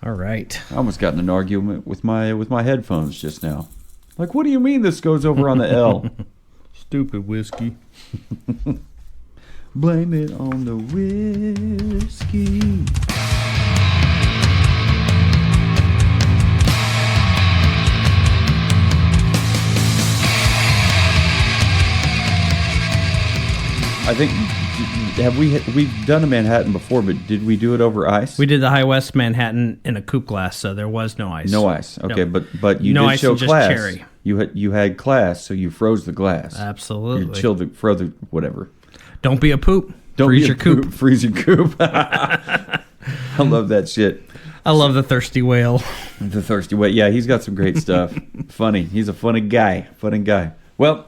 All right. I almost got in an argument with my headphones just now. Like, what do you mean this goes over on the L? Stupid whiskey. Blame it on the whiskey. I think we've done a Manhattan before, but did we do it over ice? We did the High West Manhattan in a coupe glass, so there was no ice. No ice. Okay, no. but you no did ice show and just class. Cherry. You had class, so you froze the glass. Absolutely. You froze the whatever. Don't be a poop. Don't freeze be your a coupe. Freeze your coupe. I love that shit. I love the Thirsty Whale. The Thirsty Whale. Yeah, he's got some great stuff. Funny. He's a funny guy. Well,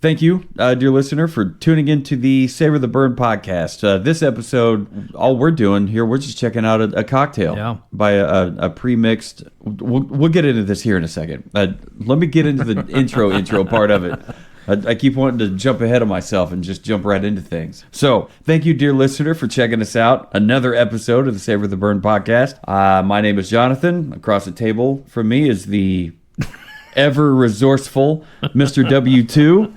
thank you, dear listener, for tuning into the Savor the Burn podcast. This episode, all we're doing here, we're just checking out a cocktail by a pre-mixed. We'll get into this here in a second. Let me get into the intro part of it. I keep wanting to jump ahead of myself and just jump right into things. So, thank you, dear listener, for checking us out. Another episode of the Savor the Burn podcast. My name is Jonathan. Across the table from me is the ever resourceful Mr. W2.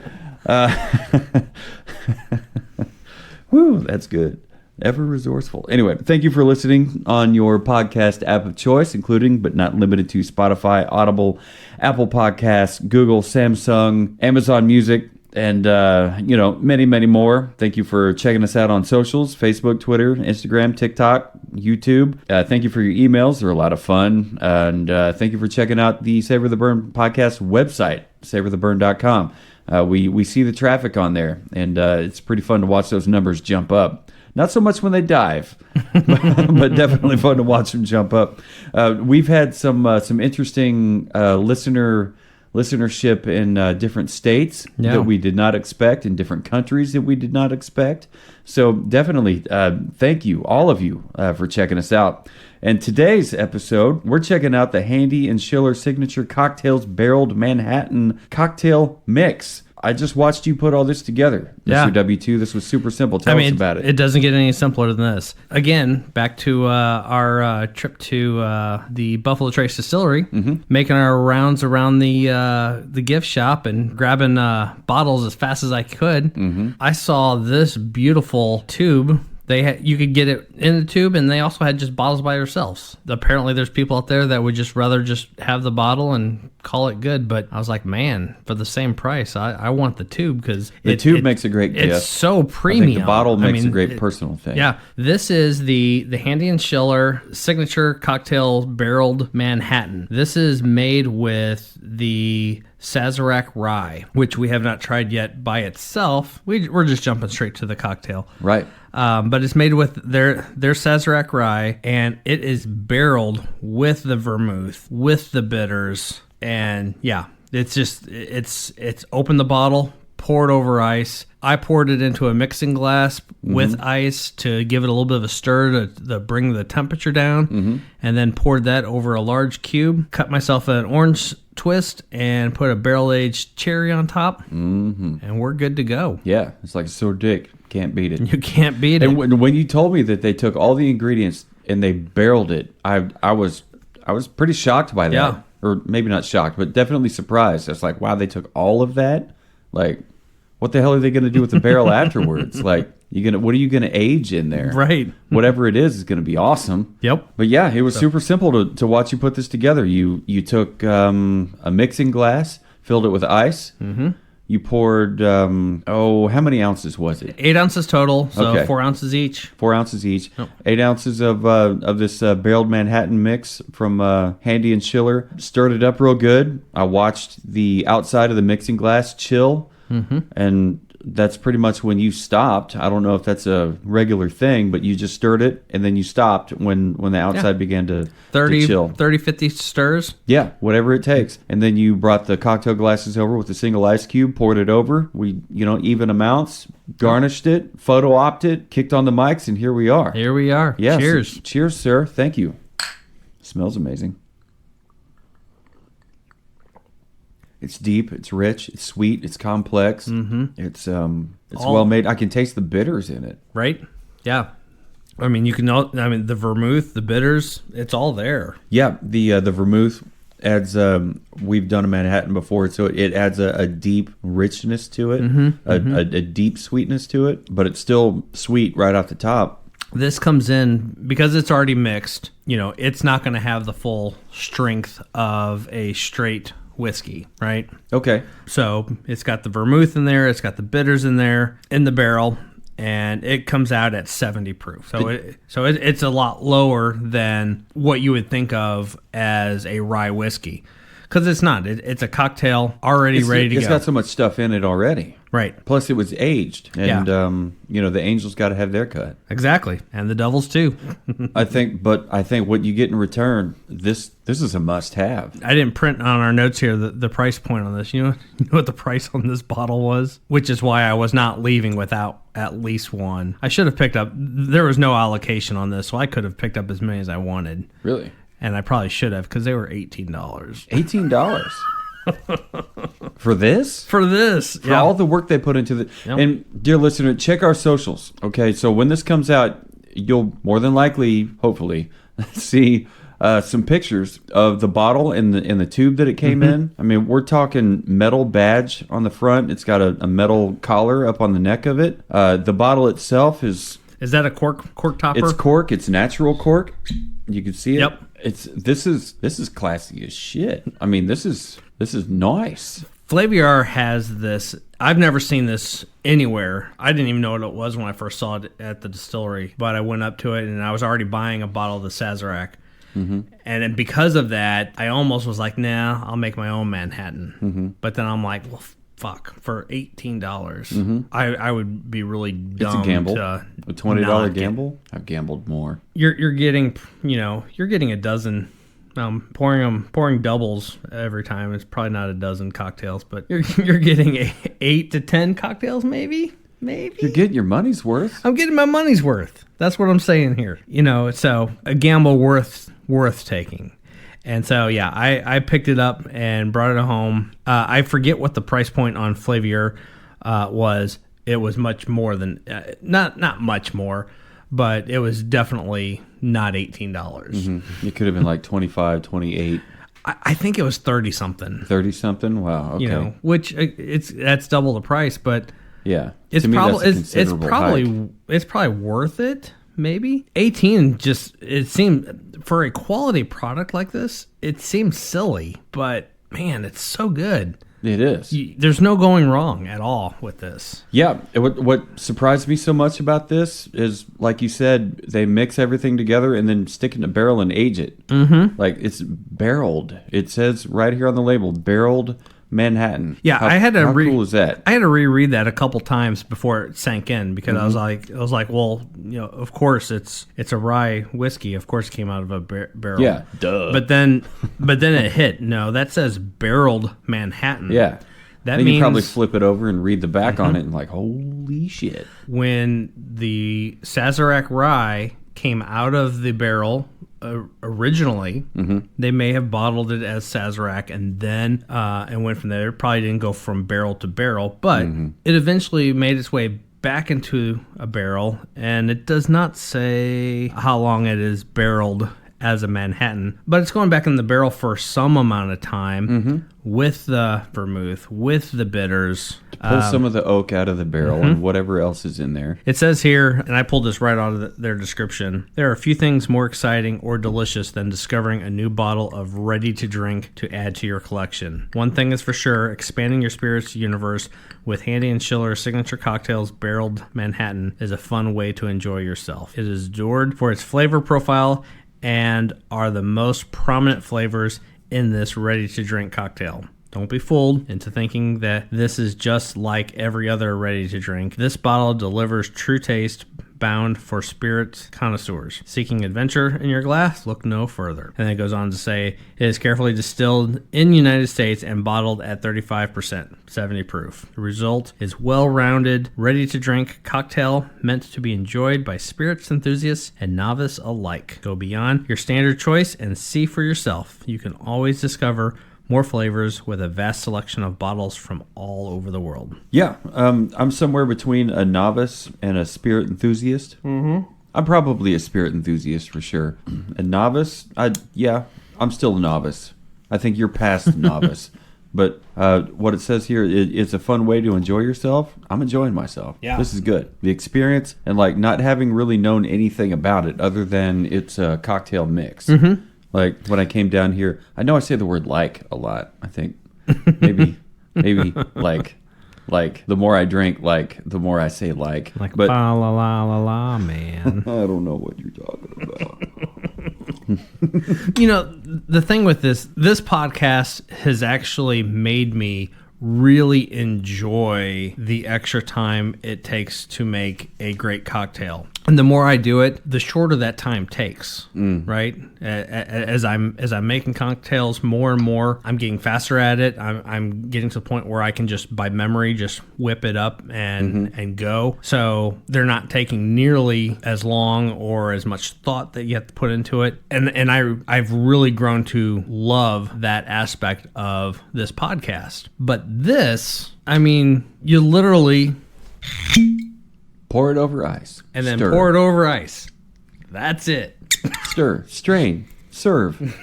Woo, that's good. Ever resourceful. Anyway, thank you for listening on your podcast app of choice, including but not limited to Spotify, Audible, Apple Podcasts, Google, Samsung, Amazon Music, and many, many more. Thank you for checking us out on socials: Facebook, Twitter, Instagram, TikTok, YouTube. Thank you for your emails; they're a lot of fun. And thank you for checking out the Savor the Burn podcast website, savortheburn.com. We see the traffic on there, and it's pretty fun to watch those numbers jump up. Not so much when they dive, but definitely fun to watch them jump up. We've had some interesting listenership in different states that we did not expect, in different countries that we did not expect. So definitely thank you, all of you, for checking us out. And today's episode, we're checking out the Handy and Shiller Signature Cocktails Barreled Manhattan Cocktail Mix. I just watched you put all this together, Mr. W2. This was super simple. Tell us about it. It doesn't get any simpler than this. Again, back to our trip to the Buffalo Trace Distillery, making our rounds around the gift shop and grabbing bottles as fast as I could. I saw this beautiful tube. You could get it in the tube, and they also had just bottles by themselves. Apparently, there's people out there that would just rather just have the bottle and call it good. But I was like, man, for the same price, I want the tube because the tube makes a great gift. It's so premium. I think the bottle makes a great personal thing. Yeah, this is the Handy and Shiller Signature Cocktail Barreled Manhattan. This is made with the Sazerac rye, which we have not tried yet by itself. We're just jumping straight to the cocktail. Right. But it's made with their Sazerac rye, and it is barreled with the vermouth, with the bitters, and yeah, it's open the bottle, pour it over ice. I poured it into a mixing glass with ice to give it a little bit of a stir to bring the temperature down, and then poured that over a large cube, cut myself an orange twist, and put a barrel-aged cherry on top, and we're good to go. Yeah, it's like a sore dick. Can't beat it. You can't beat it. And when you told me that they took all the ingredients and they barreled it, I was pretty shocked by that. Yeah. Or maybe not shocked, but definitely surprised. It's like, wow, they took all of that? Like, what the hell are they going to do with the barrel afterwards? Like, what are you gonna age in there? Right. Whatever it is gonna be awesome. Yep. But yeah, it was super simple to watch you put this together. You took a mixing glass, filled it with ice. You poured how many ounces was it? 8 ounces total, so Okay. 4 ounces each. 4 ounces each. Yep. 8 ounces of this barreled Manhattan mix from Handy and Shiller. Stirred it up real good. I watched the outside of the mixing glass chill, and that's pretty much when you stopped. I don't know if that's a regular thing, but you just stirred it, and then you stopped when the outside began to chill. 30, 50 stirs. Yeah, whatever it takes. And then you brought the cocktail glasses over with a single ice cube, poured it over. We, even amounts, garnished it, photo-opped it, kicked on the mics, and here we are. Here we are. Yes. Cheers. Cheers, sir. Thank you. Smells amazing. It's deep, it's rich, it's sweet, it's complex. It's well made. I can taste the bitters in it. Right? Yeah. I mean, the vermouth, the bitters, it's all there. Yeah, the vermouth adds. We've done a Manhattan before, so it adds a deep richness to it, a deep sweetness to it, but it's still sweet right off the top. This comes in because it's already mixed. It's not going to have the full strength of a straight whiskey, right? Okay. So it's got the vermouth in there, it's got the bitters in there in the barrel, and it comes out at 70 proof. So it's a lot lower than what you would think of as a rye whiskey. Because it's not. It's a cocktail already ready to go. It's got so much stuff in it already. Right. Plus, it was aged. And, the angels got to have their cut. Exactly. And the devils, too. I think what you get in return, this is a must-have. I didn't print on our notes here the price point on this. You know what the price on this bottle was? Which is why I was not leaving without at least one. I should have picked up. There was no allocation on this, so I could have picked up as many as I wanted. Really? And I probably should have, because they were $18. $18 for this? For this, for all the work they put into the. Yep. And dear listener, check our socials. Okay, so when this comes out, you'll more than likely, hopefully, see some pictures of the bottle and the tube that it came in. I mean, we're talking metal badge on the front. It's got a metal collar up on the neck of it. The bottle itself is. Is that a cork topper? It's cork. It's natural cork. You can see it. Yep. This is classy as shit. I mean, this is nice. Flaviar has this. I've never seen this anywhere. I didn't even know what it was when I first saw it at the distillery. But I went up to it, and I was already buying a bottle of the Sazerac. And then because of that, I almost was like, nah, I'll make my own Manhattan. But then I'm like, well, fuck, for $18, I would be really dumb. It's a gamble. A $20 gamble? I've gambled more. You're getting a dozen. Pouring doubles every time. It's probably not a dozen cocktails, but you're getting 8 to 10 cocktails, maybe. You're getting your money's worth. I'm getting my money's worth. That's what I'm saying here. So a gamble worth taking. And so, yeah, I picked it up and brought it home. I forget what the price point on Flaviar was. It was much more than, not much more, but it was definitely not $18. It could have been like 25, 28. I think it was 30-something. 30-something? Wow, okay. Which that's double the price, but yeah, it's to me, probably that's a considerable hike. It's probably worth it. Maybe 18. It seemed for a quality product like this, it seems silly, but man, it's so good. It is. There's no going wrong at all with this. Yeah. What surprised me so much about this is, like you said, they mix everything together and then stick it in a barrel and age it. Like, it's barreled. It says right here on the label, barreled Manhattan. Yeah, how cool is that? I had to reread that a couple times before it sank in, because I was like, well, of course it's a rye whiskey. Of course it came out of a barrel. Yeah, duh. But then it hit. No, that says barreled Manhattan. Yeah. That then means you probably flip it over and read the back on it and like, holy shit. When the Sazerac rye came out of the barrel originally, they may have bottled it as Sazerac and then and went from there. It probably didn't go from barrel to barrel, but it eventually made its way back into a barrel, and it does not say how long it is barreled as a Manhattan, but it's going back in the barrel for some amount of time with the vermouth, with the bitters. Pull some of the oak out of the barrel and whatever else is in there. It says here, and I pulled this right out of their description, there are a few things more exciting or delicious than discovering a new bottle of ready-to-drink to add to your collection. One thing is for sure, expanding your spirits universe with Handy and Shiller Signature Cocktails Barreled Manhattan is a fun way to enjoy yourself. It is adored for its flavor profile and are the most prominent flavors in this ready-to-drink cocktail. Don't be fooled into thinking that this is just like every other ready-to-drink. This bottle delivers true taste bound for spirits connoisseurs. Seeking adventure in your glass? Look no further. And then it goes on to say, it is carefully distilled in the United States and bottled at 35%, 70 proof. The result is well-rounded, ready-to-drink cocktail meant to be enjoyed by spirits enthusiasts and novice alike. Go beyond your standard choice and see for yourself. You can always discover more flavors with a vast selection of bottles from all over the world. Yeah, I'm somewhere between a novice and a spirit enthusiast. I'm probably a spirit enthusiast for sure. A novice? I'm still a novice. I think you're past novice. But what it says here, it's a fun way to enjoy yourself. I'm enjoying myself. Yeah. This is good. The experience and like not having really known anything about it other than it's a cocktail mix. Mm-hmm. Like when I came down here, I know I say the word like a lot. I think maybe like the more I drink, like the more I say like. Like but la la la la la, man. I don't know what you're talking about. You know, the thing with this podcast has actually made me really enjoy the extra time it takes to make a great cocktail. And the more I do it, the shorter that time takes, right? As I'm making cocktails more and more, I'm getting faster at it. I'm getting to the point where I can just by memory just whip it up and go. So they're not taking nearly as long or as much thought that you have to put into it. And I've really grown to love that aspect of this podcast. But this, I mean, you literally pour it over ice. And then Stir. pour it over ice. That's it. Stir, strain, serve.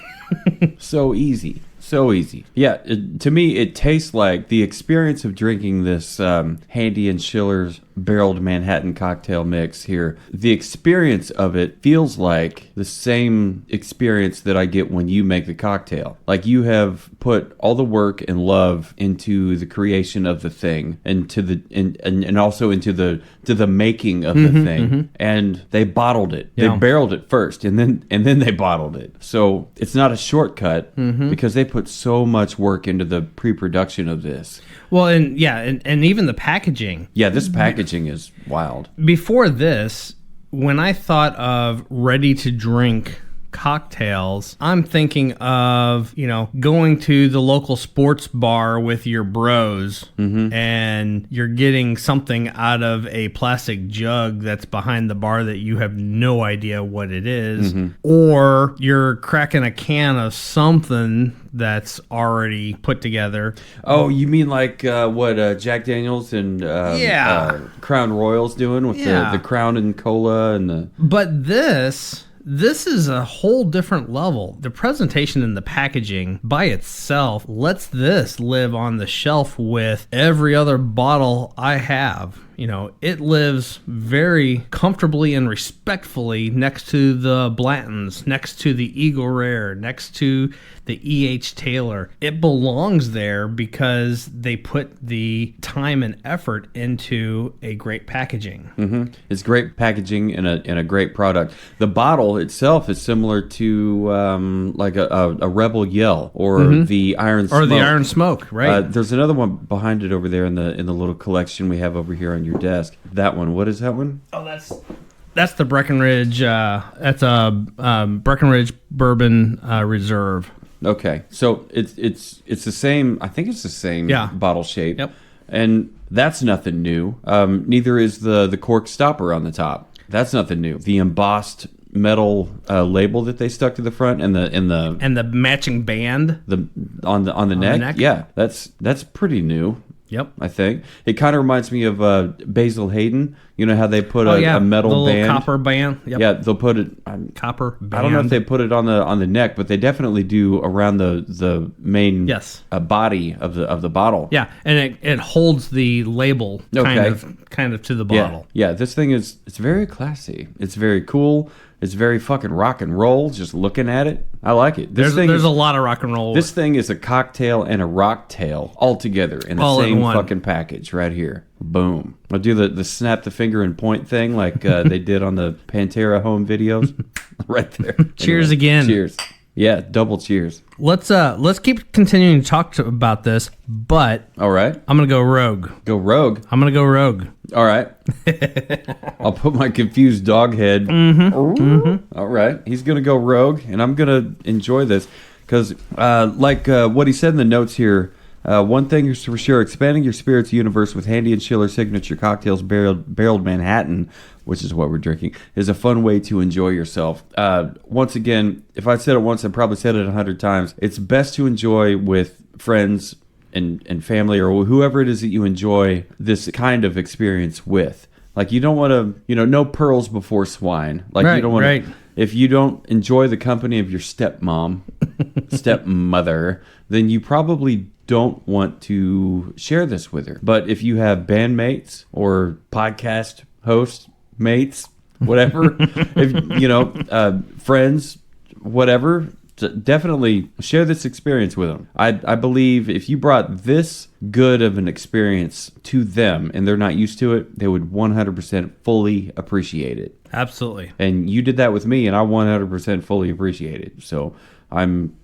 So easy. So easy. Yeah, to me, it tastes like the experience of drinking this Handy and Shiller's barreled Manhattan cocktail mix here. The experience of it feels like the same experience that I get when you make the cocktail. Like you have put all the work and love into the creation of the thing and to the and also into the making of the thing. And they bottled it. Yeah. They barreled it first and then they bottled it. So it's not a shortcut because they put so much work into the pre-production of this. Well, and even the packaging. Yeah, this packaging is wild. Before this, when I thought of ready to drink cocktails, I'm thinking of, going to the local sports bar with your bros and you're getting something out of a plastic jug that's behind the bar that you have no idea what it is, or you're cracking a can of something that's already put together. Oh, you mean like what Jack Daniels and Crown Royal's doing with the Crown and Cola and the... But this is a whole different level. The presentation and the packaging by itself lets this live on the shelf with every other bottle I have. It lives very comfortably and respectfully next to the Blanton's, next to the Eagle Rare, next to the E.H. Taylor. It belongs there because they put the time and effort into a great packaging. It's great packaging and a great product. The bottle itself is similar to like a Rebel Yell or the Iron Smoke. Or the Iron Smoke, right? There's another one behind it over there in the little collection we have over here on your desk. That one. What is that one? Oh, that's the Breckenridge. That's a Breckenridge Bourbon Reserve. Okay, so it's the same. I think it's the same bottle shape. Yep. And that's nothing new. Neither is the cork stopper on the top. That's nothing new. The embossed metal label that they stuck to the front and the matching band on the neck. Yeah, that's pretty new. Yep. I think it kind of reminds me of Basil Hayden. You know how they put a metal band, copper band. Yep. Yeah, they'll put it copper band. I don't know if they put it on the neck, but they definitely do around the main body of the bottle. Yeah, and it holds the label kind of to the bottle. Yeah. This thing it's very classy. It's very cool. It's very fucking rock and roll. Just looking at it, I like it. There's a lot of rock and roll. This thing is a cocktail and a rocktail all together in the same fucking package right here. Boom. I'll do the snap the finger and point thing like they did on the Pantera home videos. Right there. Cheers again. Cheers. Yeah, double cheers. Let's keep continuing to talk about this, but all right, I'm gonna go rogue. Go rogue. I'm gonna go rogue. All right. I'll put my confused dog head. All right, he's gonna go rogue, and I'm gonna enjoy this because, like what he said in the notes here. One thing is for sure, expanding your spirits universe with Handy and Shiller signature cocktails, barreled Manhattan, which is what we're drinking, is a fun way to enjoy yourself. Once again, if I said it once, I probably said it 100 times. It's best to enjoy with friends and family or whoever it is that you enjoy this kind of experience with. Like you don't want to, no pearls before swine. Like Right, you don't want right. to. If you don't enjoy the company of your stepmom, stepmother, then you probably don't want to share this with her. But if you have bandmates or podcast host mates, whatever, if friends, whatever, definitely share this experience with them. I believe if you brought this good of an experience to them and they're not used to it, they would 100% fully appreciate it. Absolutely. And you did that with me, and I 100% fully appreciate it. So I'm,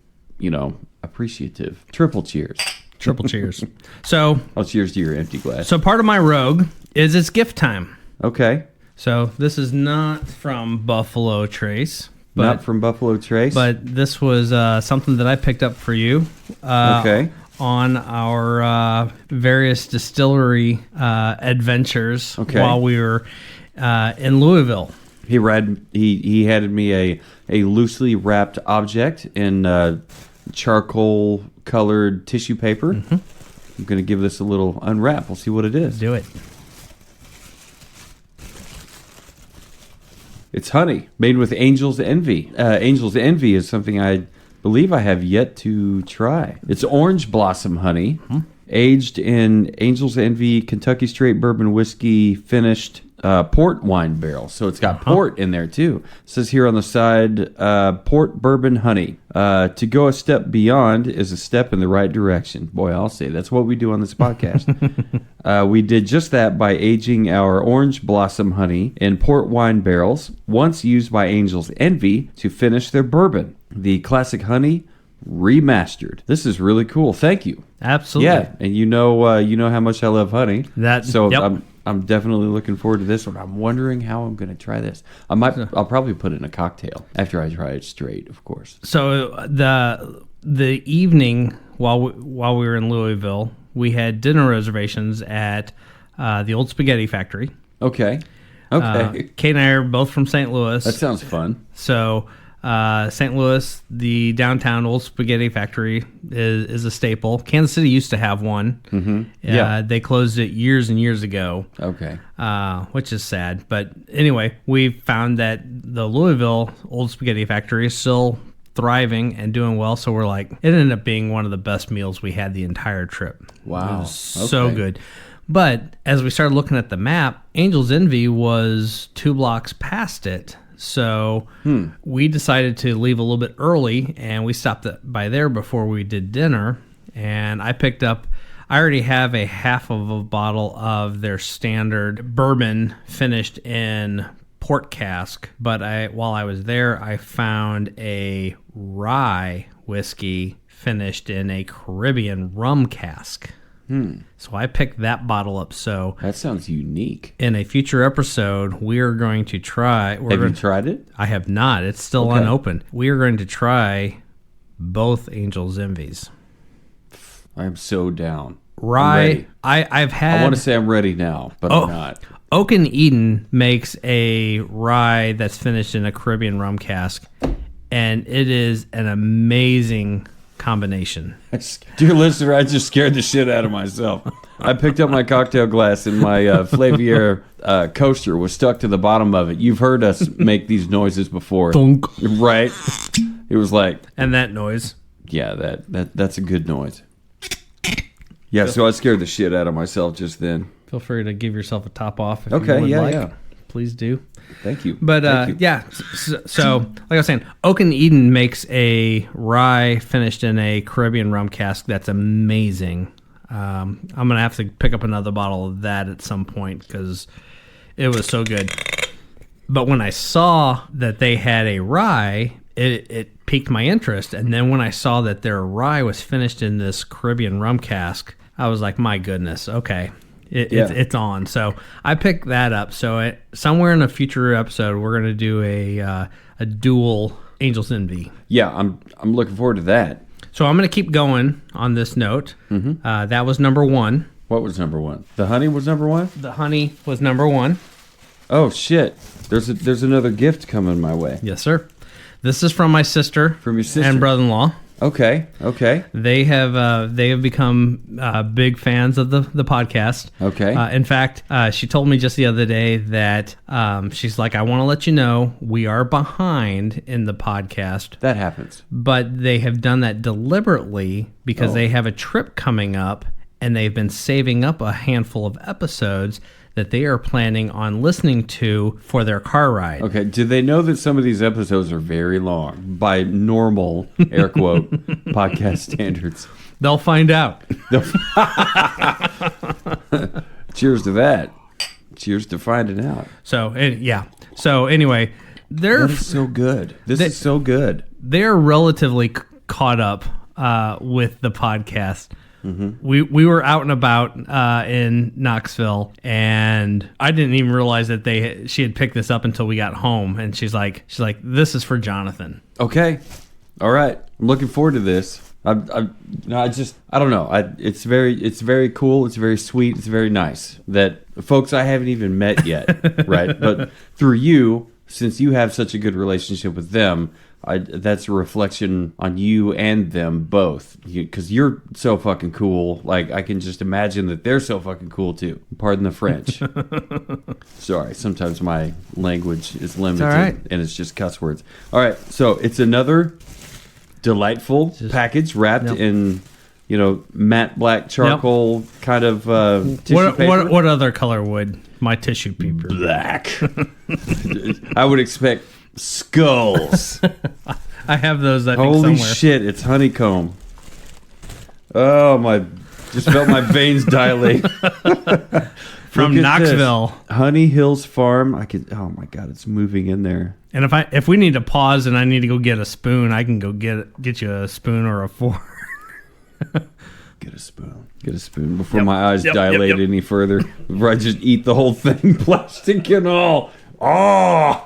appreciative. Triple cheers. Triple cheers. So, I'll cheers to your empty glass. so part of my rogue is it's gift time. Okay. So this is not from Buffalo Trace. Not from Buffalo Trace. But this was something that I picked up for you. Okay. On our various distillery adventures while we were in Louisville. He handed me a loosely wrapped object in charcoal colored tissue paper. Mm-hmm. I'm going to give this a little unwrap. We'll see what it is. Do it. It's honey made with Angel's Envy. Angel's Envy is something I believe I have yet to try. It's orange blossom honey, aged in Angel's Envy Kentucky Straight Bourbon Whiskey, finished port wine barrel. So it's got port in there too. It says here on the side, port bourbon honey. To go a step beyond is a step in the right direction. Boy, I'll say that's what we do on this podcast. We did just that by aging our orange blossom honey in port wine barrels, once used by Angel's Envy to finish their bourbon. The classic honey remastered. This is really cool. Thank you. Absolutely. Yeah, and you know how much I love honey. So yep. I'm definitely looking forward to this one. I'm wondering how I'm going to try this. I'll probably put it in a cocktail after I try it straight, of course. So the evening while we were in Louisville, we had dinner reservations at the Old Spaghetti Factory. Okay. Kate and I are both from St. Louis. That sounds fun. So St. Louis, the downtown Old Spaghetti Factory is a staple. Kansas City used to have one. Mm-hmm. Yeah. They closed it years and years ago. Okay. Which is sad. But anyway, we found that the Louisville Old Spaghetti Factory is still thriving and doing well. So we're like, it ended up being one of the best meals we had the entire trip. Wow. It was so good. But as we started looking at the map, Angel's Envy was 2 blocks past it. So we decided to leave a little bit early, and we stopped by there before we did dinner. And I already have a half of a bottle of their standard bourbon finished in port cask. But while I was there, I found a rye whiskey finished in a Caribbean rum cask. So I picked that bottle up. So that sounds unique. In a future episode, we are going to try. Have you tried it? I have not. It's still unopened. We are going to try both Angel's Envies. I'm so down. Rye. I've had. I want to say I'm ready now, but I'm not. Oak and Eden makes a rye that's finished in a Caribbean rum cask, and it is an amazing combination. Dear listener, I just scared the shit out of myself. I picked up my cocktail glass and my Flavier coaster was stuck to the bottom of it. You've heard us make these noises before. Thunk. Right? It was like... And that noise. Yeah, that's a good noise. Yeah, so I scared the shit out of myself just then. Feel free to give yourself a top off if you would like. Yeah. Please do. Thank you. But yeah, so like I was saying, Oak and Eden makes a rye finished in a Caribbean rum cask that's amazing. I'm going to have to pick up another bottle of that at some point because it was so good. But when I saw that they had a rye, it piqued my interest. And then when I saw that their rye was finished in this Caribbean rum cask, I was like, my goodness, okay. It's on. So I picked that up. So somewhere in a future episode, we're going to do a dual Angel's Envy. Yeah, I'm looking forward to that. So I'm going to keep going on this note. Mm-hmm. That was number 1. What was number 1? The honey was number 1? The honey was number 1. Oh, shit. There's another gift coming my way. Yes, sir. This is from my sister. From your sister? And brother-in-law. Okay. They have become big fans of the podcast. Okay. In fact, she told me just the other day that she's like, I want to let you know we are behind in the podcast. That happens. But they have done that deliberately because they have a trip coming up, and they've been saving up a handful of episodes that they are planning on listening to for their car ride. Okay. Do they know that some of these episodes are very long by normal, air quote, podcast standards? They'll find out. Cheers to that. Cheers to finding out. So, yeah. So, anyway, That is so good. This is so good. They're relatively caught up with the podcast. Mm-hmm. We were out and about in Knoxville, and I didn't even realize that she had picked this up until we got home. And she's like, this is for Jonathan. Okay, all right. I'm looking forward to this. I don't know. It's very cool. It's very sweet. It's very nice that folks I haven't even met yet, right? But through you, since you have such a good relationship with them. That's a reflection on you and them both, because you're so fucking cool. Like, I can just imagine that they're so fucking cool too. Pardon the French. Sorry, sometimes my language is limited, and it's just cuss words. All right, so it's another delightful package wrapped in, matte black charcoal kind of tissue paper. What other color would my tissue paper? Black. I would expect skulls. I have those, I think, Holy somewhere. shit, it's honeycomb. Oh, just felt my veins dilate. From Knoxville. This. Honey Hills Farm. Oh my God, it's moving in there. And if we need to pause and I need to go get a spoon, I can go get you a spoon or a fork. Get a spoon before my eyes dilate any further. Before I just eat the whole thing, plastic and all. Oh,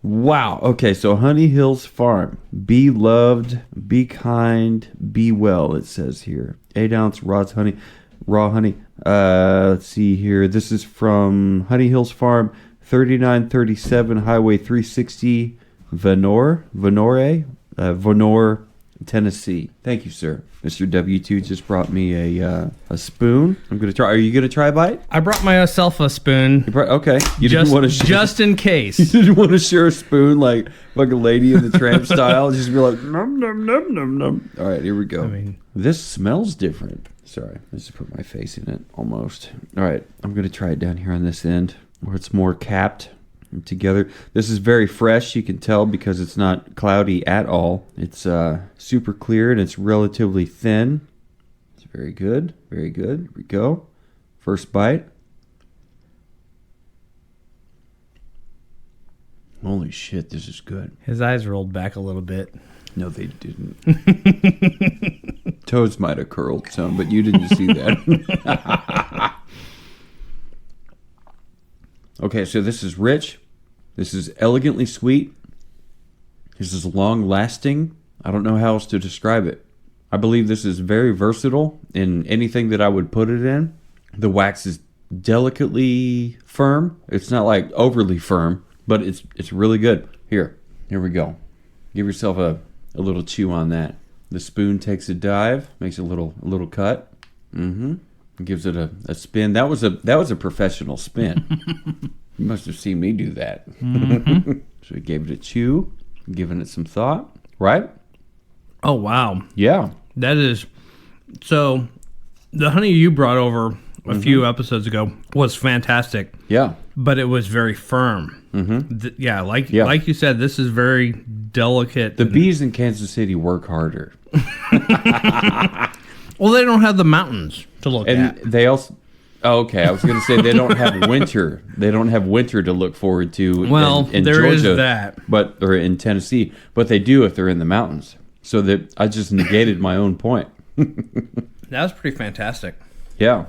wow. Okay, so Honey Hills Farm. Be loved, be kind, be well, it says here. 8-ounce raw honey. Let's see here. This is from Honey Hills Farm, 3937 Highway 360, Vonore, Tennessee. Thank you, sir. Mr. W2 just brought me a spoon. I'm going to try. Are you going to try a bite? I brought myself a spoon. Okay. You didn't want to share. Just in case. You didn't want to share a spoon like a Lady in the Tramp style. Just be like, num, num, num, num, num. All right, here we go. This smells different. Sorry. I just put my face in it almost. All right. I'm going to try it down here on this end where it's more capped together. This is very fresh, you can tell, because it's not cloudy at all. It's super clear and it's relatively thin. It's very good. Very good. Here we go. First bite. Holy shit, this is good. His eyes rolled back a little bit. No, they didn't. Toes might have curled some, but you didn't see that. Okay, so this is rich. This is elegantly sweet. This is long-lasting. I don't know how else to describe it. I believe this is very versatile in anything that I would put it in. The wax is delicately firm. It's not like overly firm, but it's really good. Here we go. Give yourself a little chew on that. The spoon takes a dive, makes a little cut. Gives it a spin. That was a professional spin. You must have seen me do that. So we gave it a chew, giving it some thought, right? Oh, wow. Yeah. That is... So, the honey you brought over a few episodes ago was fantastic. Yeah. But it was very firm. Like you said, this is very delicate. The bees in Kansas City work harder. Well, they don't have the mountains to look at. And they also... Oh, okay, I was going to say they don't have winter. They don't have winter to look forward to. Well, in there Georgia, is that, or in Tennessee, but they do if they're in the mountains. So that I just negated my own point. That was pretty fantastic. Yeah,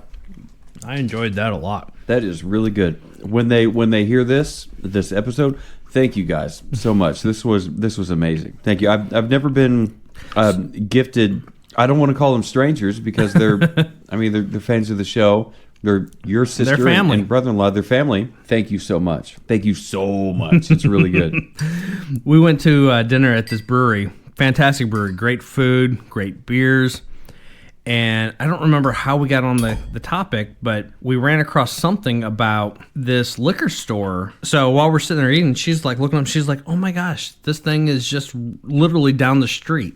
I enjoyed that a lot. That is really good. When they hear this episode, thank you guys so much. This was amazing. Thank you. I've never been gifted. I don't want to call them strangers because they're fans of the show. They're your sister and brother-in-law. They're family. Thank you so much. Thank you so much. It's really good. We went to dinner at this brewery fantastic brewery, great food, great beers. And I don't remember how we got on the topic, but we ran across something about this liquor store. So while we're sitting there eating, she's like looking up, she's like, oh my gosh, this thing is just literally down the street.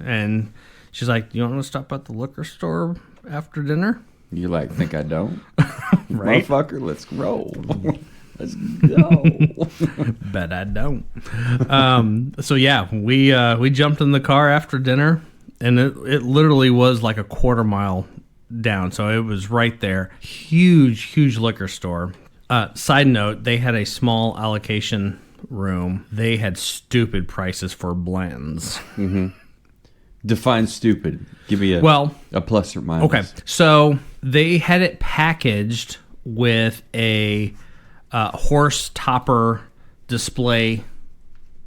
And she's like, you want to stop at the liquor store after dinner? You like, think I don't? Right? Motherfucker, let's roll. Let's go. Bet I don't. So yeah, we jumped in the car after dinner. And it literally was like a quarter mile down. So it was right there. Huge liquor store. Side note, they had a small allocation room. They had stupid prices for blends. Mm-hmm. Define stupid. Give me a plus or minus. Okay. So they had it packaged with a horse topper display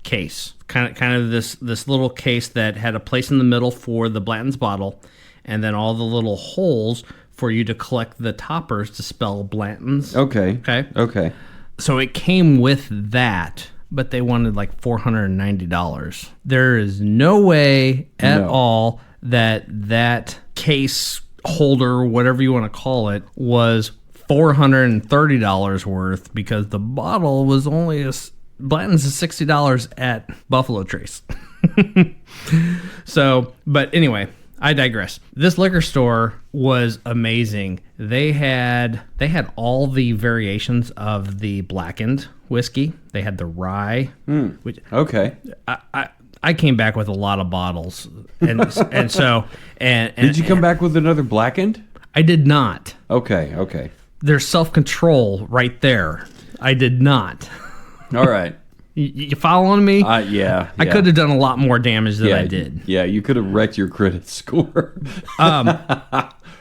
case, kind of this little case that had a place in the middle for the Blanton's bottle, and then all the little holes for you to collect the toppers to spell Blanton's. Okay. So it came with that, but they wanted like $490. There is no way at all that case holder, whatever you want to call it, was $430 worth, because the bottle was only Blanton's is $60 at Buffalo Trace. So, but anyway, I digress. This liquor store was amazing. They had all the variations of the blackened whiskey. They had the rye. Which, okay. I came back with a lot of bottles, and so did you come back with another blackened? I did not. Okay. There's self-control right there. I did not. All right. You following me? Yeah. I could have done a lot more damage than I did. Yeah, you could have wrecked your credit score.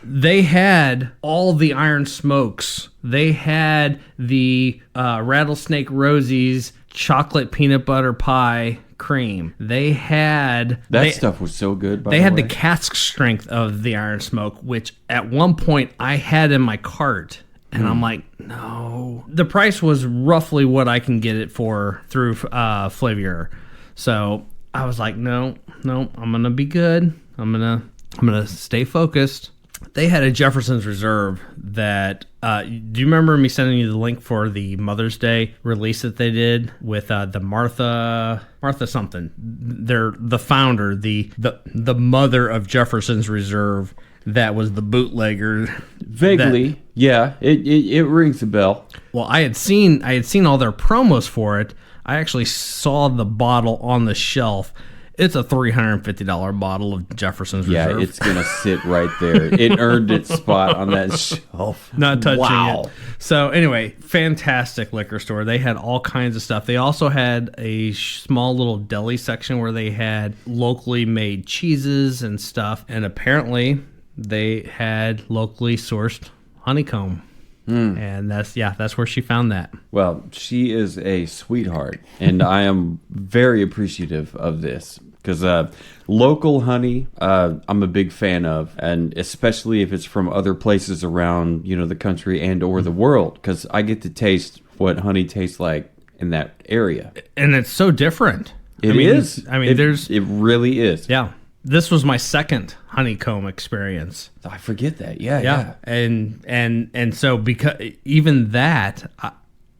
They had all the Iron Smokes. They had the Rattlesnake Rosie's chocolate peanut butter pie cream. They had... stuff was so good, by the way. They had the cask strength of the Iron Smoke, which at one point I had in my cart. And I'm like, no. The price was roughly what I can get it for through Flavier. So I was like, no, I'm gonna be good. I'm gonna stay focused. They had a Jefferson's Reserve that. Do you remember me sending you the link for the Mother's Day release that they did with the Martha something? They're the founder, the mother of Jefferson's Reserve. That was the bootlegger. Vaguely, yeah. It rings a bell. Well, I had seen all their promos for it. I actually saw the bottle on the shelf. It's a $350 bottle of Jefferson's Reserve. Yeah, it's gonna sit right there. It earned its spot on that shelf. Not touching Wow. it. So anyway, fantastic liquor store. They had all kinds of stuff. They also had a small little deli section where they had locally made cheeses and stuff. And apparently they had locally sourced honeycomb. And that's where she found that. Well, she is a sweetheart, and I am very appreciative of this because local honey, I'm a big fan of, and especially if it's from other places around, the country and or the world, because I get to taste what honey tastes like in that area, and it's so different. It is. It really is. Yeah. This was my second honeycomb experience. I forget that. Yeah. And so because even that,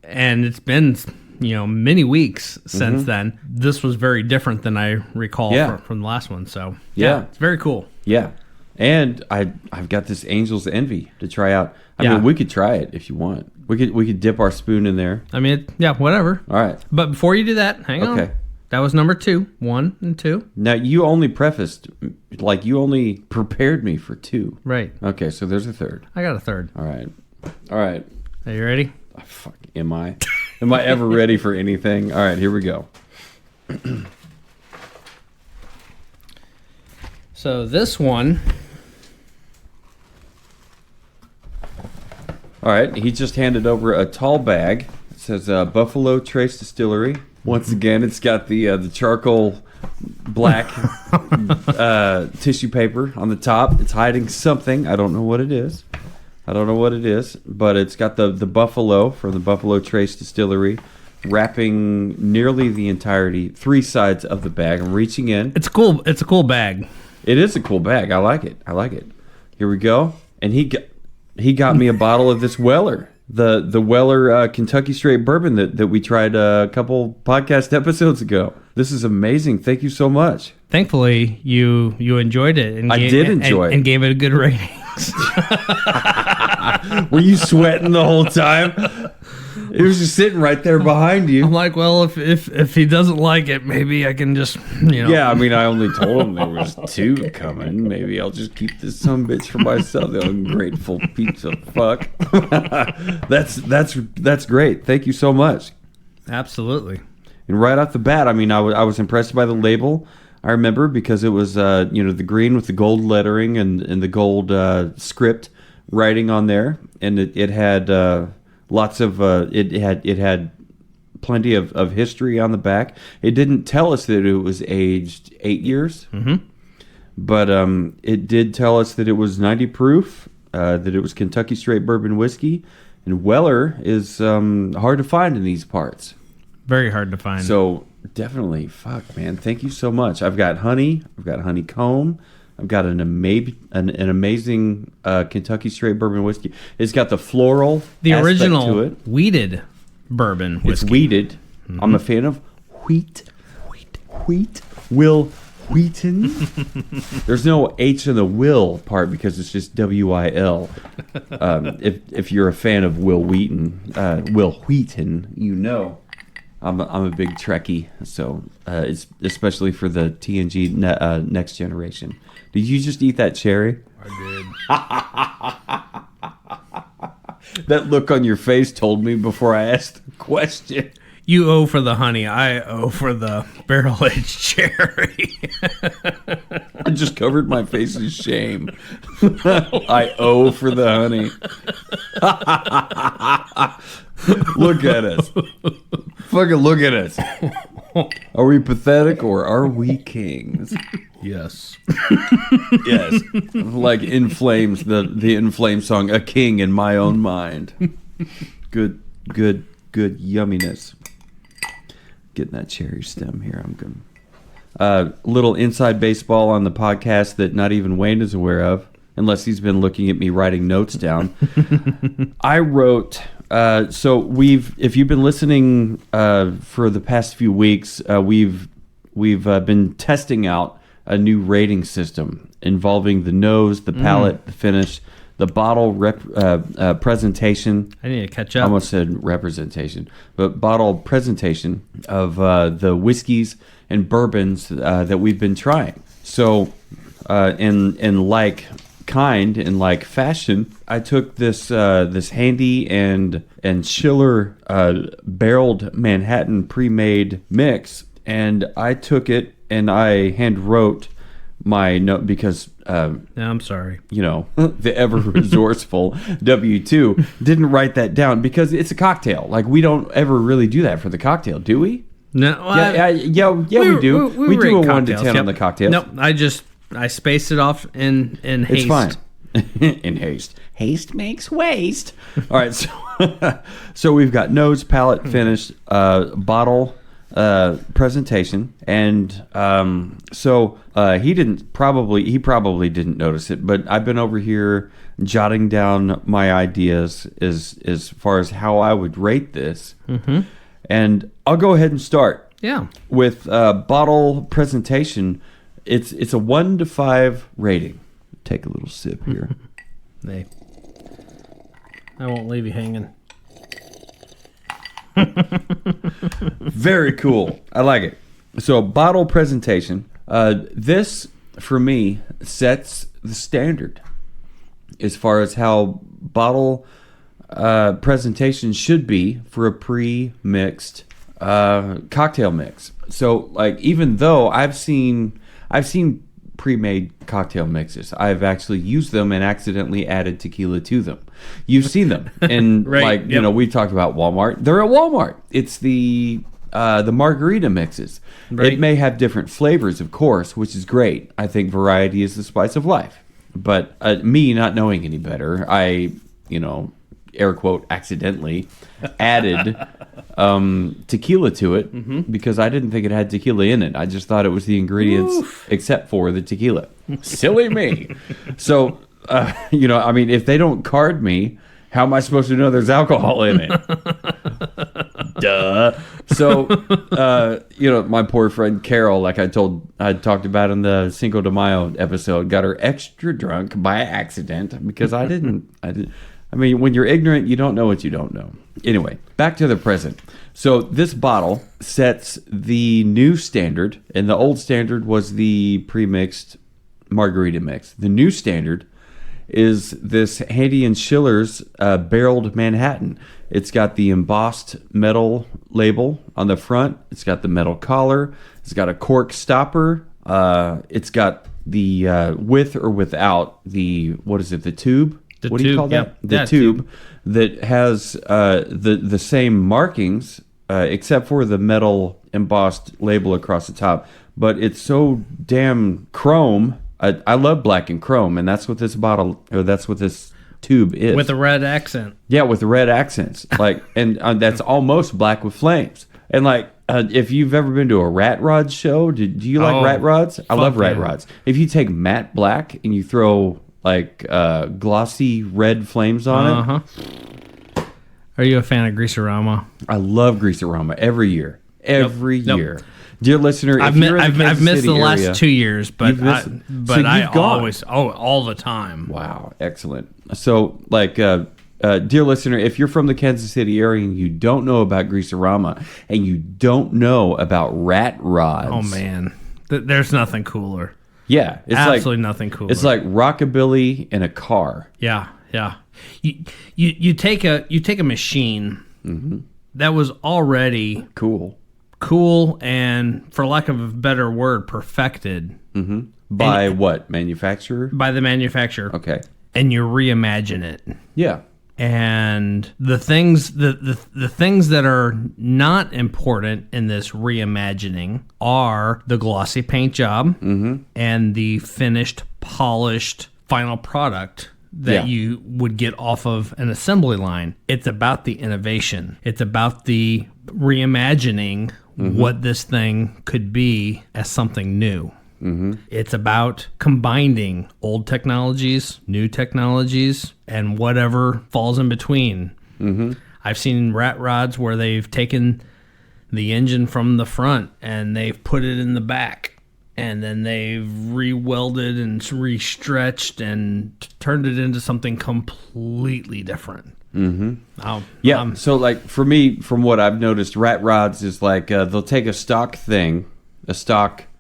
and it's been many weeks since then. This was very different than I recall from the last one. So it's very cool. Yeah, and I've got this Angel's Envy to try out. I mean, we could try it if you want. We could dip our spoon in there. I mean, whatever. All right. But before you do that, hang on. Okay. That was number 2. 1 and 2. Now, you only you only prepared me for 2. Right. Okay, so there's a third. I got a third. All right. Are you ready? Oh, fuck, am I? Am I ever ready for anything? All right, here we go. So this one... All right, he just handed over a tall bag. It says Buffalo Trace Distillery. Once again, it's got the charcoal black tissue paper on the top. It's hiding something. I don't know what it is. But it's got the Buffalo from the Buffalo Trace Distillery wrapping nearly the entirety, 3 sides of the bag. I'm reaching in. It's cool. It's a cool bag. It is a cool bag. I like it. Here we go. And he got me a bottle of this Weller, the Weller Kentucky Straight Bourbon that we tried a couple podcast episodes ago. This is amazing. Thank you so much. Thankfully, you enjoyed it. And I did enjoy it. And gave it a good rating. Were you sweating the whole time? It was just sitting right there behind you. I'm like, well, if he doesn't like it, maybe I can just, Yeah, I mean, I only told him there was 2 coming. Maybe I'll just keep this sumbitch for myself. The ungrateful piece of fuck. That's great. Thank you so much. Absolutely. And right off the bat, I mean, I was impressed by the label. I remember because it was the green with the gold lettering and the gold script writing on there, and it had lots of it had plenty of history on the back. It didn't tell us that it was aged 8 years, but it did tell us that it was 90 proof, that it was Kentucky Straight Bourbon whiskey, and Weller is hard to find in these parts. Very hard to find. So definitely, fuck, man. Thank you so much. I've got honey. I've got honeycomb. I've got an amazing Kentucky Straight Bourbon whiskey. It's got the floral the aspect original to it. Wheated bourbon whiskey. It's wheated. I'm a fan of wheat. Will Wheaton. There's no H in the will part because it's just WIL. If you're a fan of Will Wheaton, you know. I'm a big Trekkie, so it's especially for the TNG Next Generation. Did you just eat that cherry? I did. That look on your face told me before I asked the question. You owe for the honey. I owe for the barrel-aged cherry. I just covered my face in shame. I owe for the honey. Look at us. Fucking look at us. Are we pathetic or are we kings? Yes. Yes. Like In Flames, the In Flames song, A King in My Own Mind. Good yumminess. Getting that cherry stem here. I'm good. Little inside baseball on the podcast that not even Wayne is aware of, unless he's been looking at me writing notes down. I wrote... if you've been listening for the past few weeks, we've been testing out a new rating system involving the nose, the palate, the finish, the bottle presentation. I need to catch I up. almost said representation, but bottle presentation of the whiskeys and bourbons that we've been trying. So, in like fashion, I took this Handy and Shiller barreled Manhattan pre-made mix, and I took it and I hand wrote my note because I'm sorry. The ever resourceful W2 didn't write that down because it's a cocktail. Like, we don't ever really do that for the cocktail, do we? No. We do. We do a 1 to 10 on the cocktails. Nope. I spaced it off in haste. It's fine. In haste. Haste makes waste. All right, so we've got nose, palate, finish, bottle, presentation, and he probably didn't notice it, but I've been over here jotting down my ideas as far as how I would rate this, and I'll go ahead and start. Yeah. With bottle presentation. It's a 1 to 5 rating. Take a little sip here. Hey, I won't leave you hanging. Very cool. I like it. So, bottle presentation. This, for me, sets the standard as far as how bottle presentation should be for a pre-mixed cocktail mix. So, like, even though I've seen pre-made cocktail mixes, I've actually used them and accidentally added tequila to them. You've seen them, and right, we talked about Walmart. They're at Walmart. It's the margarita mixes. Right. It may have different flavors, of course, which is great. I think variety is the spice of life. But me not knowing any better, air quote, accidentally added tequila to it because I didn't think it had tequila in it. I just thought it was the ingredients except for the tequila. Silly me. So, I mean, if they don't card me, how am I supposed to know there's alcohol in it? Duh. So, my poor friend Carol, like I talked about in the Cinco de Mayo episode, got her extra drunk by accident because I didn't. I mean, when you're ignorant, you don't know what you don't know. Anyway, back to the present. So this bottle sets the new standard, and the old standard was the pre-mixed margarita mix. The new standard is this Handy Shiller's barreled Manhattan. It's got the embossed metal label on the front. It's got the metal collar. It's got a cork stopper. It's got the with or without the, what is it, the tube? What do you call that? The tube that has the same markings except for the metal embossed label across the top. But it's so damn chrome. I love black and chrome, and that's what this bottle, or that's what this tube is. With a red accent. Yeah, with the red accents. Like, and that's almost black with flames. And like, if you've ever been to a rat rod show, do you like rat rods? I love rat rods. If you take matte black and you throw like glossy red flames on it. Are you a fan of Greaserama? I love Greaserama every year. Every year. Dear listener, I've missed the last 2 years, but I gone. all the time. Wow, excellent. So, like, dear listener, if you're from the Kansas City area and you don't know about Greaserama and you don't know about rat rods, oh man, there's nothing cooler. Yeah, it's absolutely nothing cooler. It's like rockabilly in a car. Yeah. You take a machine that was already cool, and for lack of a better word, perfected. By what manufacturer? By the manufacturer. Okay. And you reimagine it. Yeah. And the things that are not important in this reimagining are the glossy paint job and the finished, polished final product that you would get off of an assembly line. It's about the innovation. It's about the reimagining what this thing could be as something new. It's about combining old technologies, new technologies, and whatever falls in between. I've seen rat rods where they've taken the engine from the front and they've put it in the back, and then they've re-welded and re-stretched and turned it into something completely different. So like for me, from what I've noticed, rat rods is like they'll take a stock thing,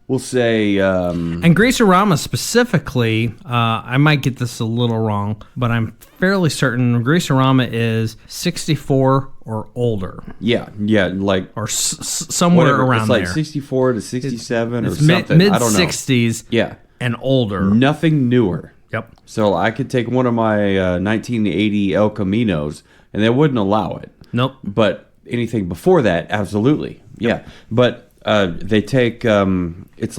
we'll say... and Greaserama specifically, I might get this a little wrong, but I'm fairly certain Greaserama is 64 or older. Yeah, like... Or somewhere around there. It's like 64 to 67 or something. I don't know. Mid-60s and older. Nothing newer. Yep. So I could take one of my 1980 El Caminos, and they wouldn't allow it. Nope. But anything before that, absolutely. Yeah. But... they take it's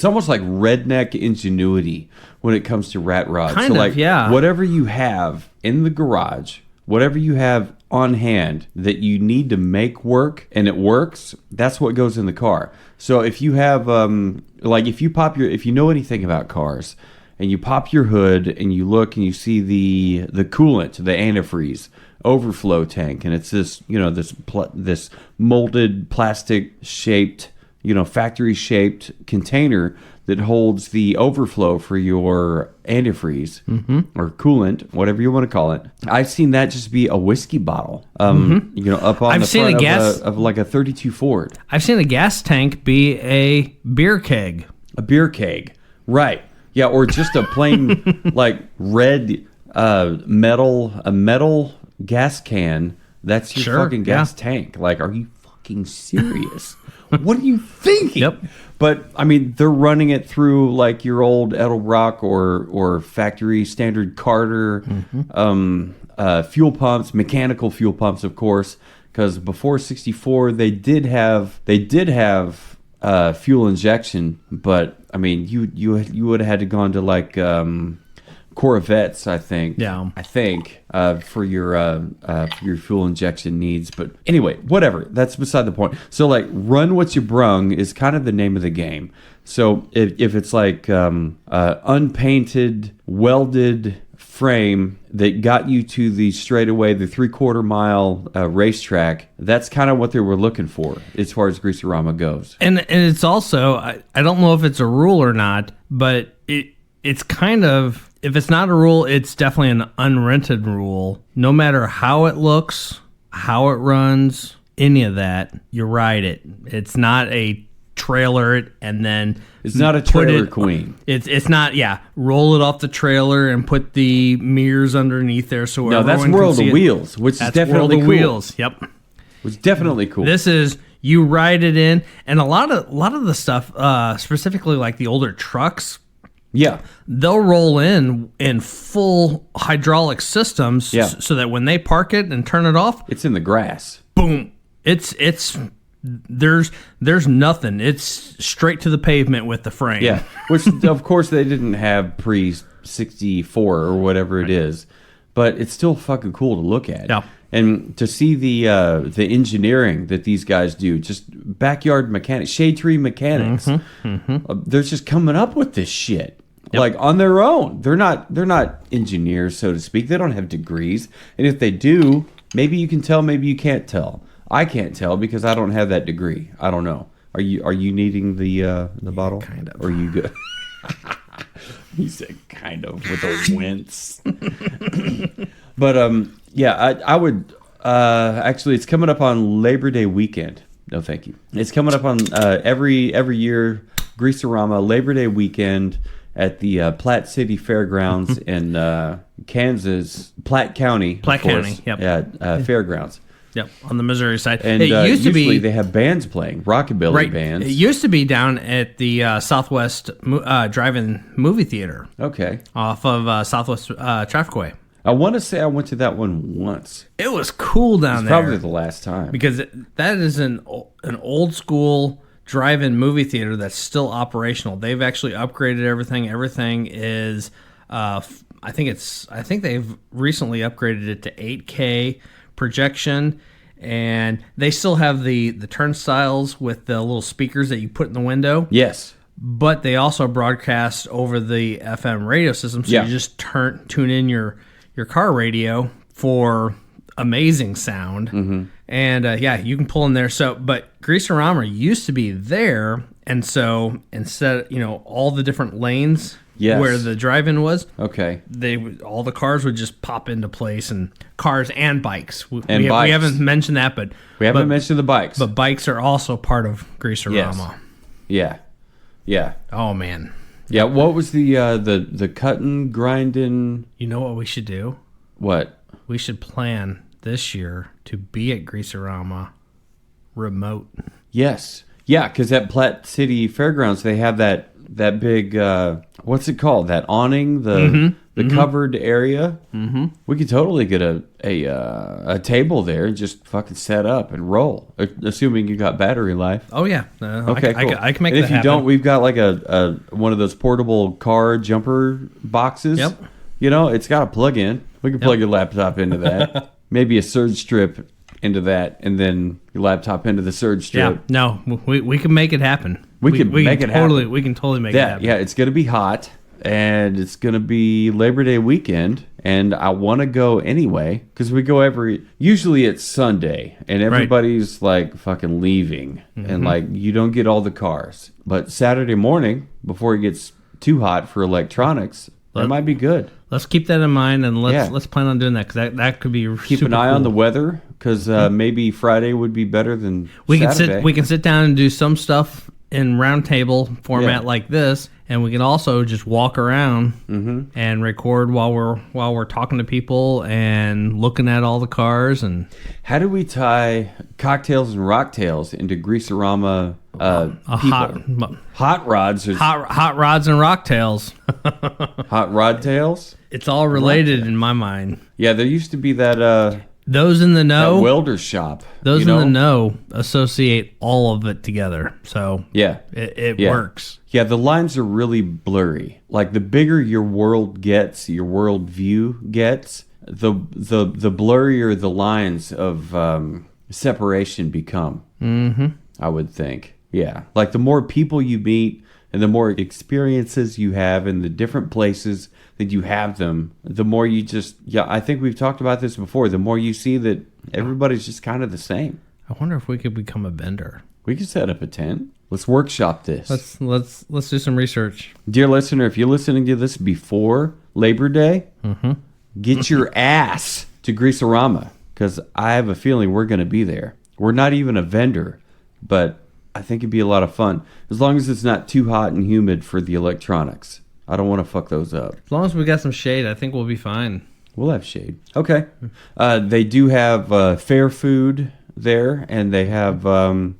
almost like redneck ingenuity when it comes to rat rods. Kind of, yeah. Whatever you have in the garage, whatever you have on hand that you need to make work and it works, that's what goes in the car. So if you have if you know anything about cars and you pop your hood and you look and you see the coolant, the antifreeze overflow tank, and it's this this molded plastic shaped factory shaped container that holds the overflow for your antifreeze or coolant, whatever you want to call it. I've seen that just be a whiskey bottle up on the front of like a 32 Ford. I've seen a gas tank be a beer keg. Right. Yeah, or just a plain like red metal gas can. That's your fucking gas tank. Like, are you fucking serious? What are you thinking? Yep. But I mean, they're running it through like your old Edelbrock or factory standard Carter fuel pumps, mechanical fuel pumps, of course, because before '64 they did have fuel injection, but I mean, you would have had to gone to like Corvettes, I think. Yeah. I think for your fuel injection needs. But anyway, whatever. That's beside the point. So like, run what you brung is kind of the name of the game. So if it's like unpainted, welded frame that got you to the straightaway, the 3/4 mile racetrack, that's kind of what they were looking for as far as Greaserama goes. And it's also, I don't know if it's a rule or not, but it's kind of, if it's not a rule, it's definitely an unrented rule. No matter how it looks, how it runs, any of that, you ride it. It's not a trailer it and then it's not a trailer queen. It's not, roll it off the trailer and put the mirrors underneath there so no, that's World of Wheels, which is definitely cool. Wheels. Yep, it's definitely cool. This is, you ride it in, and a lot of the stuff, specifically like the older trucks, they'll roll in full hydraulic systems, so that when they park it and turn it off, it's in the grass. Boom! It's there's nothing. It's straight to the pavement with the frame. Yeah, which of course they didn't have pre-64 or whatever it is, but it's still fucking cool to look at. Yeah. And to see the engineering that these guys do, just backyard mechanics, shade tree mechanics, they're just coming up with this shit. Yep. Like on their own. They're not engineers, so to speak. They don't have degrees, and if they do, maybe you can tell, maybe you can't tell. I can't tell because I don't have that degree. I don't know. Are you needing the bottle? Kind of. Or are you good? He said kind of with a wince. But I would actually, it's coming up on Labor Day weekend. No, thank you. It's coming up on every year, Greaserama Labor Day weekend at the Platte City Fairgrounds in Kansas, Platte County. Yep. Yeah, Fairgrounds. Yep, on the Missouri side. And it used to be, they have bands playing, rockabilly bands. It used to be down at the Southwest Drive-In Movie Theater. Okay. Off of Southwest Trafficway. I want to say I went to that one once. It was cool down there. Probably the last time. Because that is an old school drive-in movie theater that's still operational. They've actually upgraded everything. Everything is, I think they've recently upgraded it to 8K projection, and they still have the turnstiles with the little speakers that you put in the window. Yes. But they also broadcast over the FM radio system, so you just tune in your car radio for amazing sound. Mm-hmm. And you can pull in there. So, but Greaserama used to be there, and so instead, all the different lanes where the drive-in was, all the cars would just pop into place, and cars and bikes. We haven't mentioned that, but we haven't mentioned the bikes. But bikes are also part of Greaserama. Yes. Yeah. Oh man. Yeah. What was the cutting, grinding? You know what we should do? What? We should plan this year to be at Greaserama remote. Yes. Yeah, because at Platte City Fairgrounds, they have that big, what's it called? That awning, the covered area. Mm-hmm. We could totally get a table there and just fucking set up and roll, assuming you got battery life. Oh, yeah. Okay, cool. I can make and that happen. If you don't, we've got like a one of those portable car jumper boxes. Yep. It's got a plug-in. We can plug your laptop into that. Maybe a surge strip into that, and then your laptop into the surge strip. Yeah, no, we can make it happen. We can make it happen. We can totally make it happen. Yeah, it's going to be hot, and it's going to be Labor Day weekend, and I want to go anyway, because we go usually it's Sunday, and everybody's like fucking leaving, and like you don't get all the cars. But Saturday morning, before it gets too hot for electronics, that might be good. Let's keep that in mind, and let's plan on doing that, because that could be keep an eye on the weather, because maybe Friday would be better than Saturday. We can sit down and do some stuff in round table format like this, and we can also just walk around and record while we're talking to people and looking at all the cars. And how do we tie cocktails and rocktails into Greaserama? Hot rods and rocktails. Hot rod tails. It's all related in my mind. Yeah, there used to be that. Those in the know, that welder shop. Those in the know associate all of it together. So yeah, it works. Yeah, the lines are really blurry. Like the bigger your world gets, your world view gets, the blurrier the lines of separation become. Mm-hmm. I would think. Yeah. Like the more people you meet and the more experiences you have in the different places that you have them, the more you just, I think we've talked about this before, the more you see that everybody's just kind of the same. I wonder if we could become a vendor. We could set up a tent. Let's workshop this. Let's do some research. Dear listener, if you're listening to this before Labor Day, get your ass to Greaserama, because I have a feeling we're going to be there. We're not even a vendor, but I think it'd be a lot of fun. As long as it's not too hot and humid for the electronics. I don't want to fuck those up. As long as we got some shade, I think we'll be fine. We'll have shade. Okay. They do have fair food there, and they have a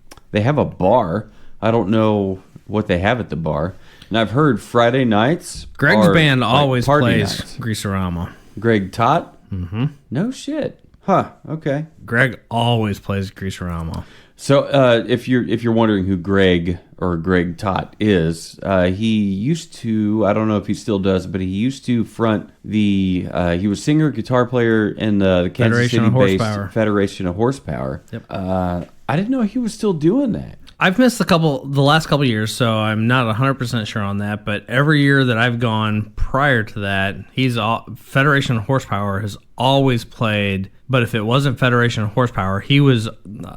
bar. I don't know what they have at the bar. And I've heard Friday nights. Greg's band always plays nights. Greaserama. Greg Tot? Mm-hmm. No shit. Huh. Okay. Greg always plays Greaserama. So if you're wondering who Greg or Greg Tot is, he used to, I don't know if he still does, but he used to front he was singer, guitar player in the Kansas City-based Federation of Horsepower. Yep. I didn't know he was still doing that. I've missed the last couple years, so I'm not 100% sure on that. But every year that I've gone prior to that, Federation of Horsepower has always played. But if it wasn't Federation of Horsepower,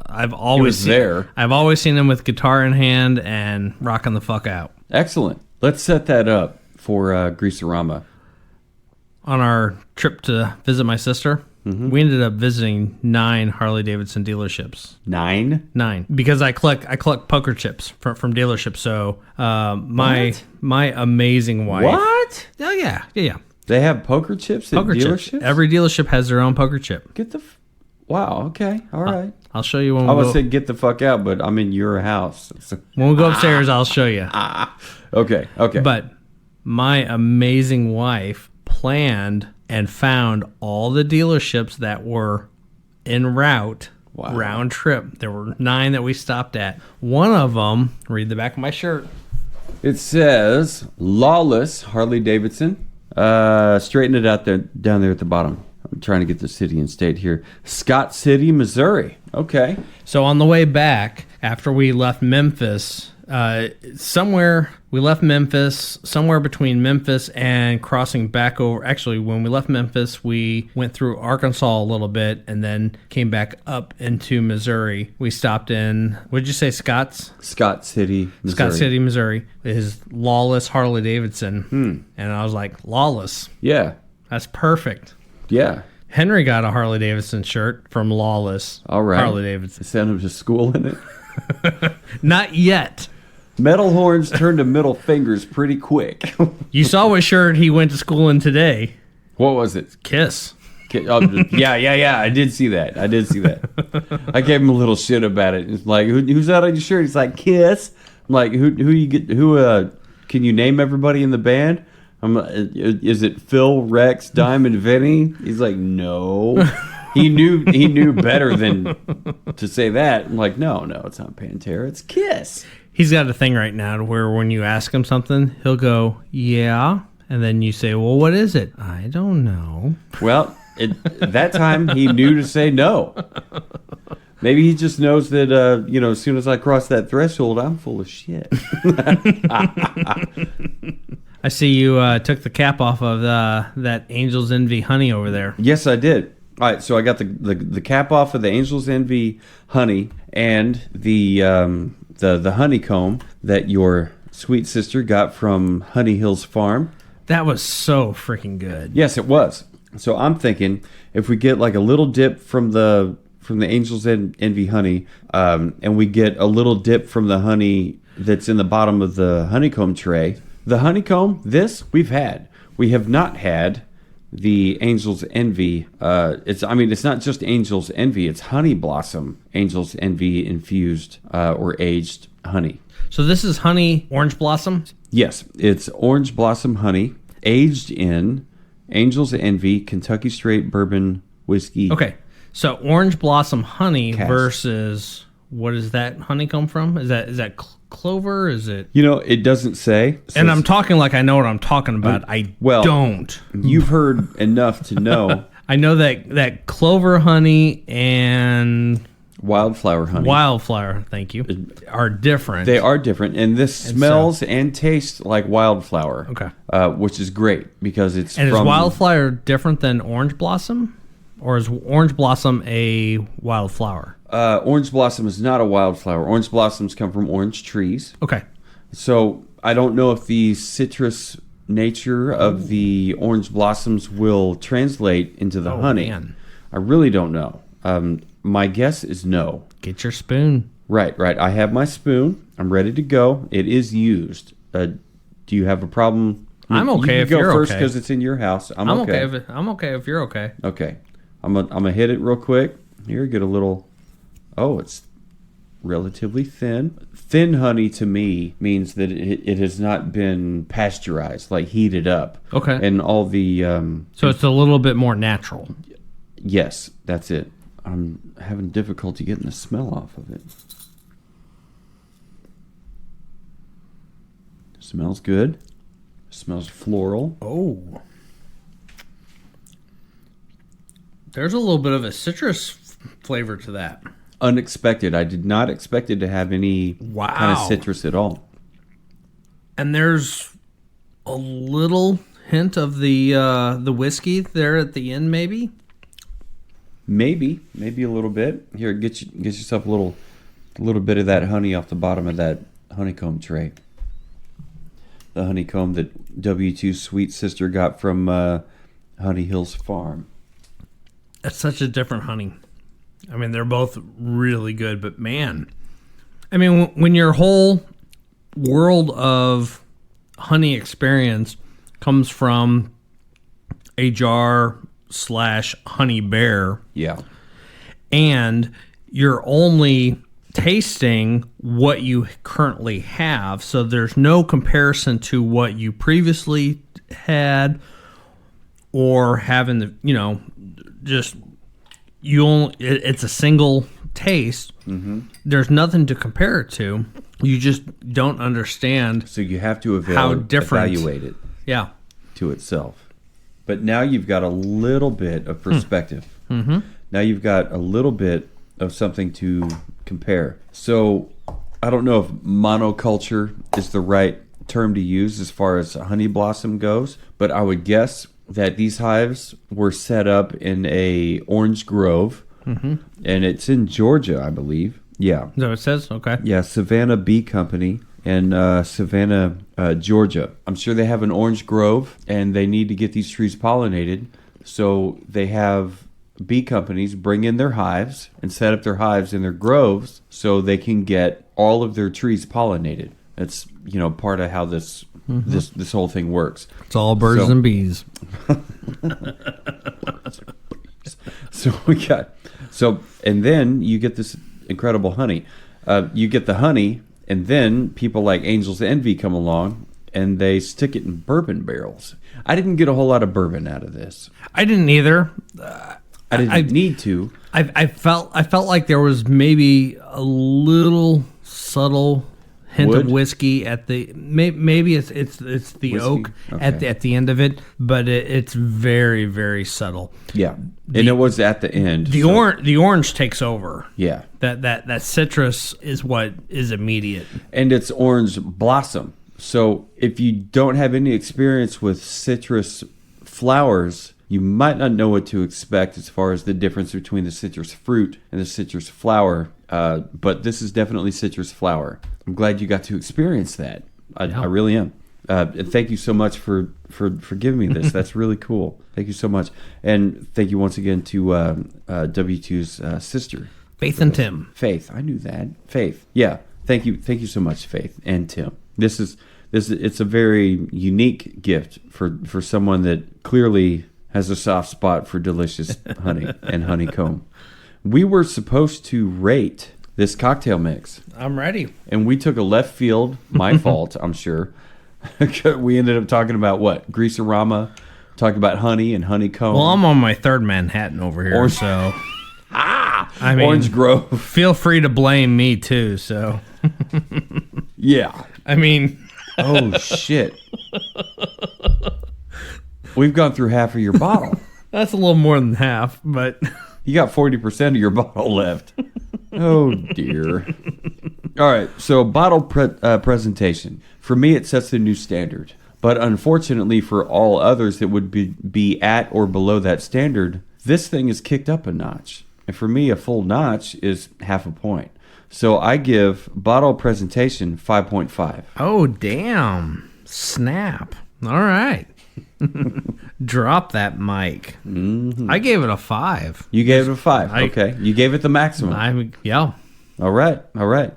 I've always seen him with guitar in hand and rocking the fuck out. Excellent. Let's set that up for Greaserama. On our trip to visit my sister, we ended up visiting 9 Harley-Davidson dealerships. 9? Because I collect poker chips from dealerships. So my amazing wife. What? Oh yeah. They have poker chips at dealerships? Chips. Every dealership has their own poker chip. Wow, okay. All right. I'll show you when we go. I would say get the fuck out, but I'm in your house. So. When we go upstairs, I'll show you. Okay. But my amazing wife planned and found all the dealerships that were en route, round trip. There were 9 that we stopped at. One of them, read the back of my shirt. It says Lawless Harley-Davidson. Straighten it out there, down there at the bottom. I'm trying to get the city and state here. Scott City, Missouri. Okay. So on the way back, after we left Memphis, somewhere between Memphis and crossing back over. Actually, when we left Memphis, we went through Arkansas a little bit and then came back up into Missouri. We stopped in, what did you say, Scott City, Missouri. Is Lawless Harley-Davidson. And I was like, Lawless. Yeah. That's perfect. Yeah. Henry got a Harley-Davidson shirt from Lawless. All right. Harley-Davidson. Sent him to school in it? Not yet. Metal horns turned to middle fingers pretty quick. You saw what shirt he went to school in today. What was it? Kiss. Yeah. I did see that. I gave him a little shit about it. It's like, who's that on your shirt? He's like, Kiss. I'm like, who you get? Can you name everybody in the band? Is it Phil, Rex, Diamond, Vinny? He's like, no. He knew better than to say that. I'm like, no, it's not Pantera. It's Kiss. He's got a thing right now to where when you ask him something, he'll go, yeah. And then you say, well, what is it? I don't know. Well, that time he knew to say no. Maybe he just knows that, as soon as I cross that threshold, I'm full of shit. I see you took the cap off of that Angel's Envy honey over there. Yes, I did. All right, so I got the cap off of the Angel's Envy honey and the honeycomb that your sweet sister got from Honey Hills Farm. That was so freaking good. Yes, it was. So I'm thinking if we get like a little dip from the Angel's Envy honey, and we get a little dip from the honey that's in the bottom of the honeycomb tray. The honeycomb, we've had. We have not had the Angel's Envy. It's not just Angel's Envy. It's Honey Blossom Angel's Envy infused or aged honey. So this is honey orange blossom? Yes, it's orange blossom honey aged in Angel's Envy Kentucky Straight Bourbon Whiskey. Okay, so orange blossom honey cask versus what is that honey come from? Is that clover? Is it? It doesn't say. So And I'm talking like I know what I'm talking about. I don't. You've heard enough to know. I know that clover honey and Wildflower honey. Thank you, are different. They are different, and this smells and tastes like wildflower. Okay. Which is great because it's is wildflower different than orange blossom? Or is orange blossom a wildflower? Orange blossom is not a wildflower. Orange blossoms come from orange trees. Okay. So I don't know if the citrus nature of the orange blossoms will translate into the honey. Man. I really don't know. My guess is no. Get your spoon. Right. I have my spoon. I'm ready to go. It is used. Do you have a problem? I'm okay if you're okay. You go first because it's in your house. I'm okay. I'm okay if you're okay. Okay. I'm gonna hit it real quick. Here, get a little. Oh, it's relatively thin. Thin honey to me means that it has not been pasteurized, like heated up. Okay. And all the. So it's a little bit more natural. Yes, that's it. I'm having difficulty getting the smell off of it. Smells good. Smells floral. Oh. There's a little bit of a citrus flavor to that. Unexpected. I did not expect it to have any kind of citrus at all. And there's a little hint of the whiskey there at the end, maybe. Maybe a little bit. Here, get yourself a little bit of that honey off the bottom of that honeycomb tray. The honeycomb that W2's sweet sister got from Honey Hills Farm. That's such a different honey. I mean, they're both really good, but man, I mean, when your whole world of honey experience comes from a jar / honey bear, yeah, and you're only tasting what you currently have, so there's no comparison to what you previously had or having the just it's a single taste. Mm-hmm. There's nothing to compare it to. You just don't understand. So you have to evaluate it. Yeah. To itself. But now you've got a little bit of perspective. Mm-hmm. Now you've got a little bit of something to compare. So I don't know if monoculture is the right term to use as far as honey blossom goes, but I would guess that these hives were set up in a orange grove, mm-hmm. and it's in Georgia, I believe. Yeah. So it says, okay. Yeah, Savannah Bee Company in Savannah, Georgia. I'm sure they have an orange grove, and they need to get these trees pollinated, so they have bee companies bring in their hives and set up their hives in their groves so they can get all of their trees pollinated. That's part of how this this whole thing works. It's all birds and bees. And then you get this incredible honey. You get the honey, and then people like Angel's Envy come along and they stick it in bourbon barrels. I didn't get a whole lot of bourbon out of this. I didn't either. I didn't need to. I felt like there was maybe a little subtle hint of whiskey at the maybe it's the whiskey? Oak at the end of it, but it's very, very subtle. Yeah, and it was at the end. The orange takes over. Yeah, that citrus is what is immediate, and it's orange blossom. So if you don't have any experience with citrus flowers, you might not know what to expect as far as the difference between the citrus fruit and the citrus flower. But this is definitely citrus flower. I'm glad you got to experience that. I really am. And thank you so much for giving me this. That's really cool. Thank you so much. And thank you once again to W2's sister. Faith and Tim. Faith. I knew that. Faith. Yeah. Thank you. Thank you so much, Faith and Tim. It's a very unique gift for someone that clearly has a soft spot for delicious honey and honeycomb. We were supposed to rate this cocktail mix. I'm ready. And we took a left field, my fault, I'm sure. We ended up talking about what? Greaserama, talking about honey and honeycomb. Well, I'm on my third Manhattan over here, so... I mean, Orange Grove. Feel free to blame me too. So, Yeah. I mean, Oh shit. We've gone through half of your bottle. that's a little more than half, but You got 40% of your bottle left. Oh dear. All right. So bottle presentation. For me, it sets a new standard. But unfortunately for all others that would be at or below that standard, this thing is kicked up a notch. And for me, a full notch is half a point. So I give bottle presentation 5.5. oh damn, snap! All right, drop that mic. Mm-hmm. I gave it a 5. You gave it a 5. Okay. You gave it the maximum. Yeah. All right. All right.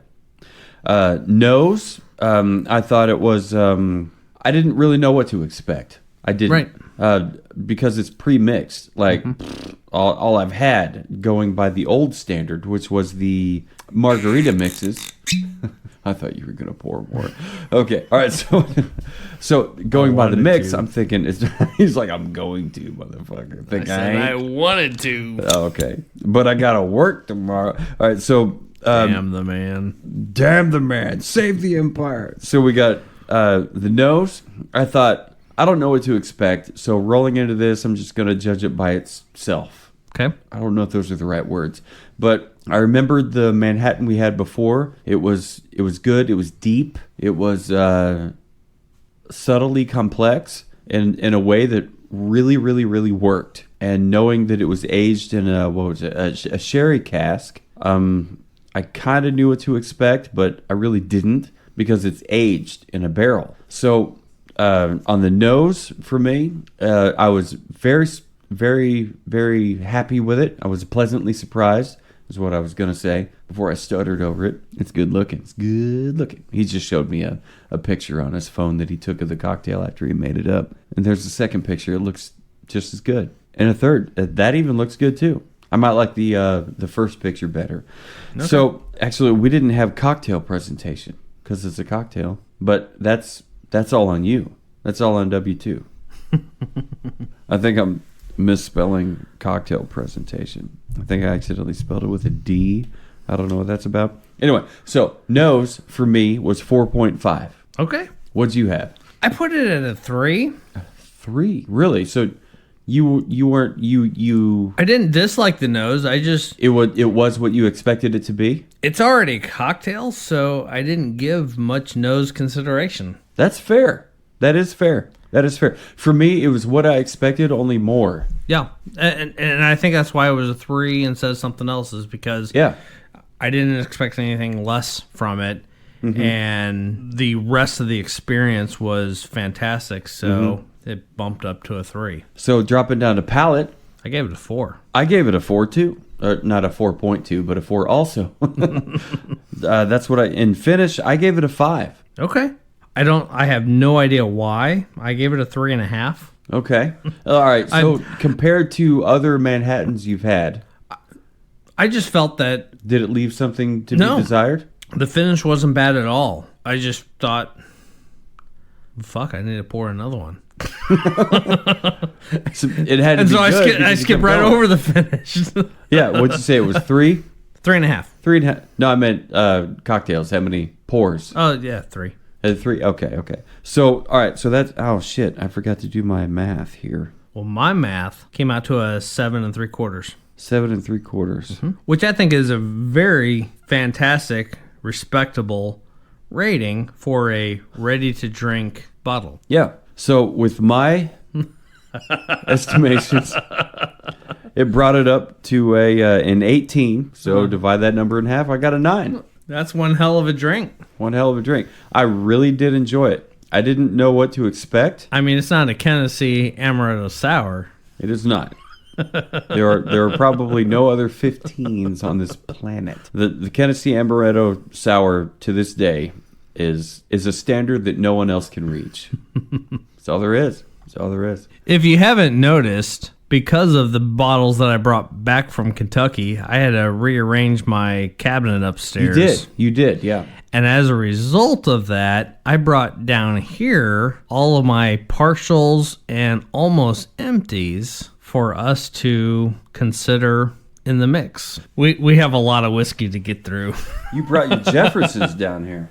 Nose, I thought it was, I didn't really know what to expect. I didn't. Right. Because it's pre-mixed. Like, all I've had going by the old standard, which was the margarita mixes. I thought you were going to pour more. Okay. All right. So going by the mix, I'm thinking, he's like, I'm going to, motherfucker. I wanted to. Okay. But I got to work tomorrow. All right. So. Damn the man. Damn the man. Save the empire. So we got the nose. I thought, I don't know what to expect. So rolling into this, I'm just going to judge it by itself. Okay. I don't know if those are the right words. But I remembered the Manhattan we had before. It was good. It was deep. It was subtly complex in a way that really, really, really worked. And knowing that it was aged in a sherry cask, I kind of knew what to expect, but I really didn't because it's aged in a barrel. So on the nose, for me, I was very, very, very happy with it. I was pleasantly surprised, is what I was going to say before I stuttered over it. It's good looking. It's good looking. He just showed me a picture on his phone that he took of the cocktail after he made it up. And there's a second picture. It looks just as good. And a third. That even looks good, too. I might like the first picture better. Okay. So, actually, we didn't have cocktail presentation because it's a cocktail. But that's all on you. That's all on W2. I think I'm misspelling cocktail presentation. I think I accidentally spelled it with a D. I don't know what that's about. Anyway, so nose for me was 4.5. Okay. What'd you have? I put it at a 3. 3? Really? So you weren't you I didn't dislike the nose. I just it was what you expected it to be? It's already a cocktail, so I didn't give much nose consideration. That's fair. That is fair. That is fair. For me, it was what I expected, only more. Yeah, and I think that's why it was a 3 instead of something else, is because I didn't expect anything less from it, and the rest of the experience was fantastic, so it bumped up to a 3. So dropping down to palate, I gave it a 4. I gave it a 4 too. Not a 4.2, but a 4 also. That's what in finish, I gave it a 5. Okay. I have no idea why. I gave it a 3.5. Okay. All right. So compared to other Manhattans you've had, I just felt that... Did it leave something to be desired? The finish wasn't bad at all. I just thought, fuck, I need to pour another one. So it had to and be so good I skipped right over the finish. Yeah. What'd you say? It was 3? 3.5. 3.5. No, I meant cocktails. How many pours? Oh, yeah, 3. 3. Okay. So, all right. So that's... Oh, shit. I forgot to do my math here. Well, my math came out to a 7 3/4. 7 3/4. Which I think is a very fantastic, respectable rating for a ready-to-drink bottle. Yeah. So with my estimations, it brought it up to an 18. So divide that number in half. I got a 9. That's one hell of a drink. One hell of a drink. I really did enjoy it. I didn't know what to expect. I mean, it's not a Tennessee Amaretto Sour. It is not. There are probably no other 15s on this planet. The Tennessee Amaretto Sour to this day is a standard that no one else can reach. That's all there is. That's all there is. If you haven't noticed, because of the bottles that I brought back from Kentucky, I had to rearrange my cabinet upstairs. You did, yeah. And as a result of that, I brought down here all of my partials and almost empties for us to consider in the mix. We have a lot of whiskey to get through. You brought your Jefferson's down here.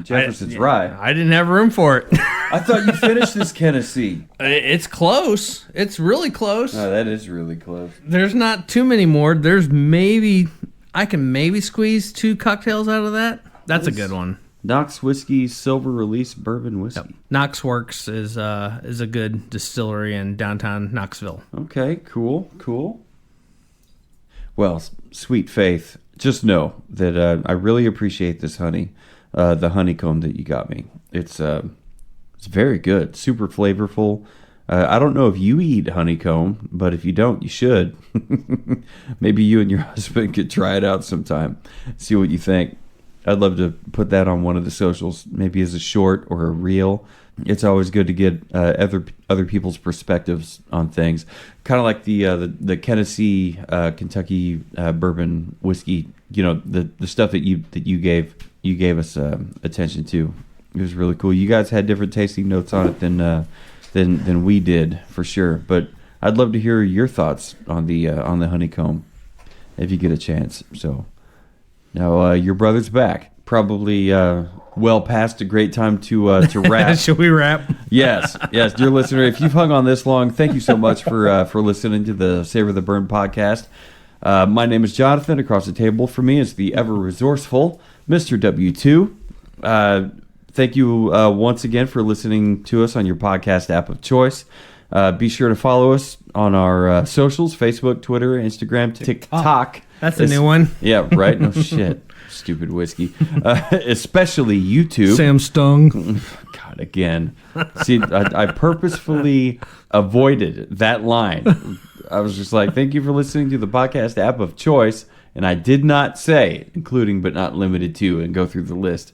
Jefferson's rye. I didn't have room for it. I thought you finished this Tennessee. It's close. It's really close. Oh, that is really close. There's not too many more. I can maybe squeeze 2 cocktails out of that. That's a good one. Knox Whiskey Silver Release Bourbon Whiskey. Yep. Knox Works is a good distillery in downtown Knoxville. Okay, cool. Well, sweet Faith, just know that I really appreciate this honey, the honeycomb that you got me. It's very good, super flavorful. I don't know if you eat honeycomb, but if you don't, you should. Maybe you and your husband could try it out sometime, see what you think. I'd love to put that on one of the socials, maybe as a short or a reel. It's always good to get other people's perspectives on things, kind of like the Tennessee Kentucky bourbon whiskey. You know, the stuff that you gave us attention to. It was really cool. You guys had different tasting notes on it than we did, for sure. But I'd love to hear your thoughts on the honeycomb if you get a chance. So now your brother's back, probably well past a great time to wrap. Should we wrap? Yes, dear listener, if you've hung on this long, thank you so much for listening to the Savor the Burn podcast. My name is Jonathan. Across the table from me is the ever resourceful Mr. W2. Thank you once again for listening to us on your podcast app of choice. Be sure to follow us on our socials, Facebook, Twitter, Instagram, TikTok. That's a new one. Yeah, right? No shit. Stupid whiskey. Especially YouTube. Sam Stung. God, again. See, I purposefully avoided that line. I was just like, thank you for listening to the podcast app of choice. And I did not say, including but not limited to, and go through the list.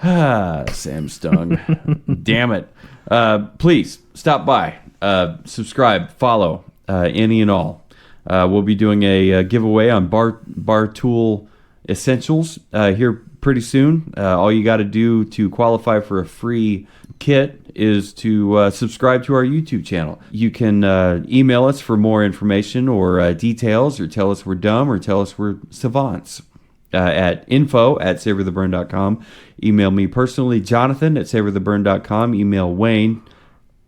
Sam Stung. Damn it. Please stop by, subscribe, follow, any and all. We'll be doing a giveaway on Bar Tool Essentials here pretty soon. All you got to do to qualify for a free kit is to subscribe to our YouTube channel. You can email us for more information or details, or tell us we're dumb, or tell us we're savants. At info@savortheburn.com. Email me personally, Jonathan at savortheburn.com. Email Wayne,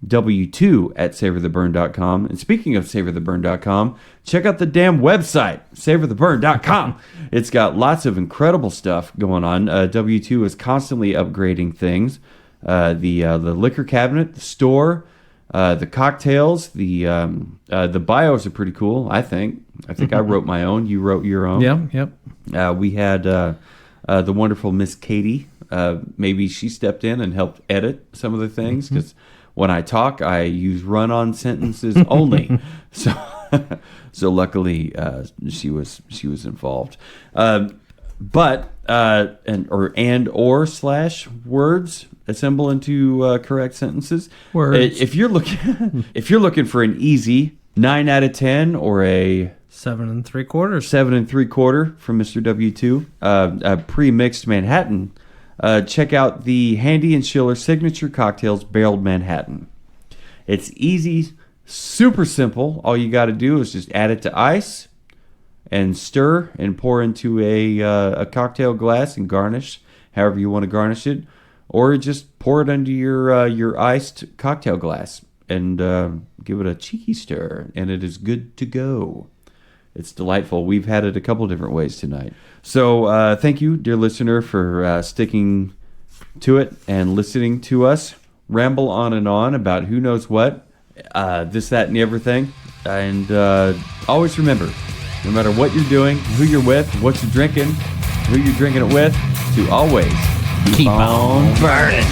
W2@savortheburn.com. And speaking of savortheburn.com, check out the damn website, savortheburn.com. It's got lots of incredible stuff going on. W2 is constantly upgrading things. The liquor cabinet, the store, the cocktails, the bios are pretty cool, I think. I think I wrote my own. You wrote your own. Yep. We had the wonderful Miss Katie. Maybe she stepped in and helped edit some of the things, because when I talk, I use run-on sentences only. So luckily, she was involved. But slash words assemble into correct sentences. Words. If you're looking for an easy 9 out of 10 or a 7 3/4. 7 3/4 from Mr. W2, a pre-mixed Manhattan, check out the Handy Shiller Signature Cocktails Barreled Manhattan. It's easy, super simple. All you got to do is just add it to ice and stir and pour into a cocktail glass and garnish however you want to garnish it, or just pour it under your iced cocktail glass and give it a cheeky stir, and it is good to go. It's delightful. We've had it a couple different ways tonight. So thank you, dear listener, for sticking to it and listening to us ramble on and on about who knows what, this, that, and everything. And always remember, no matter what you're doing, who you're with, what you're drinking, who you're drinking it with, to always keep on burning.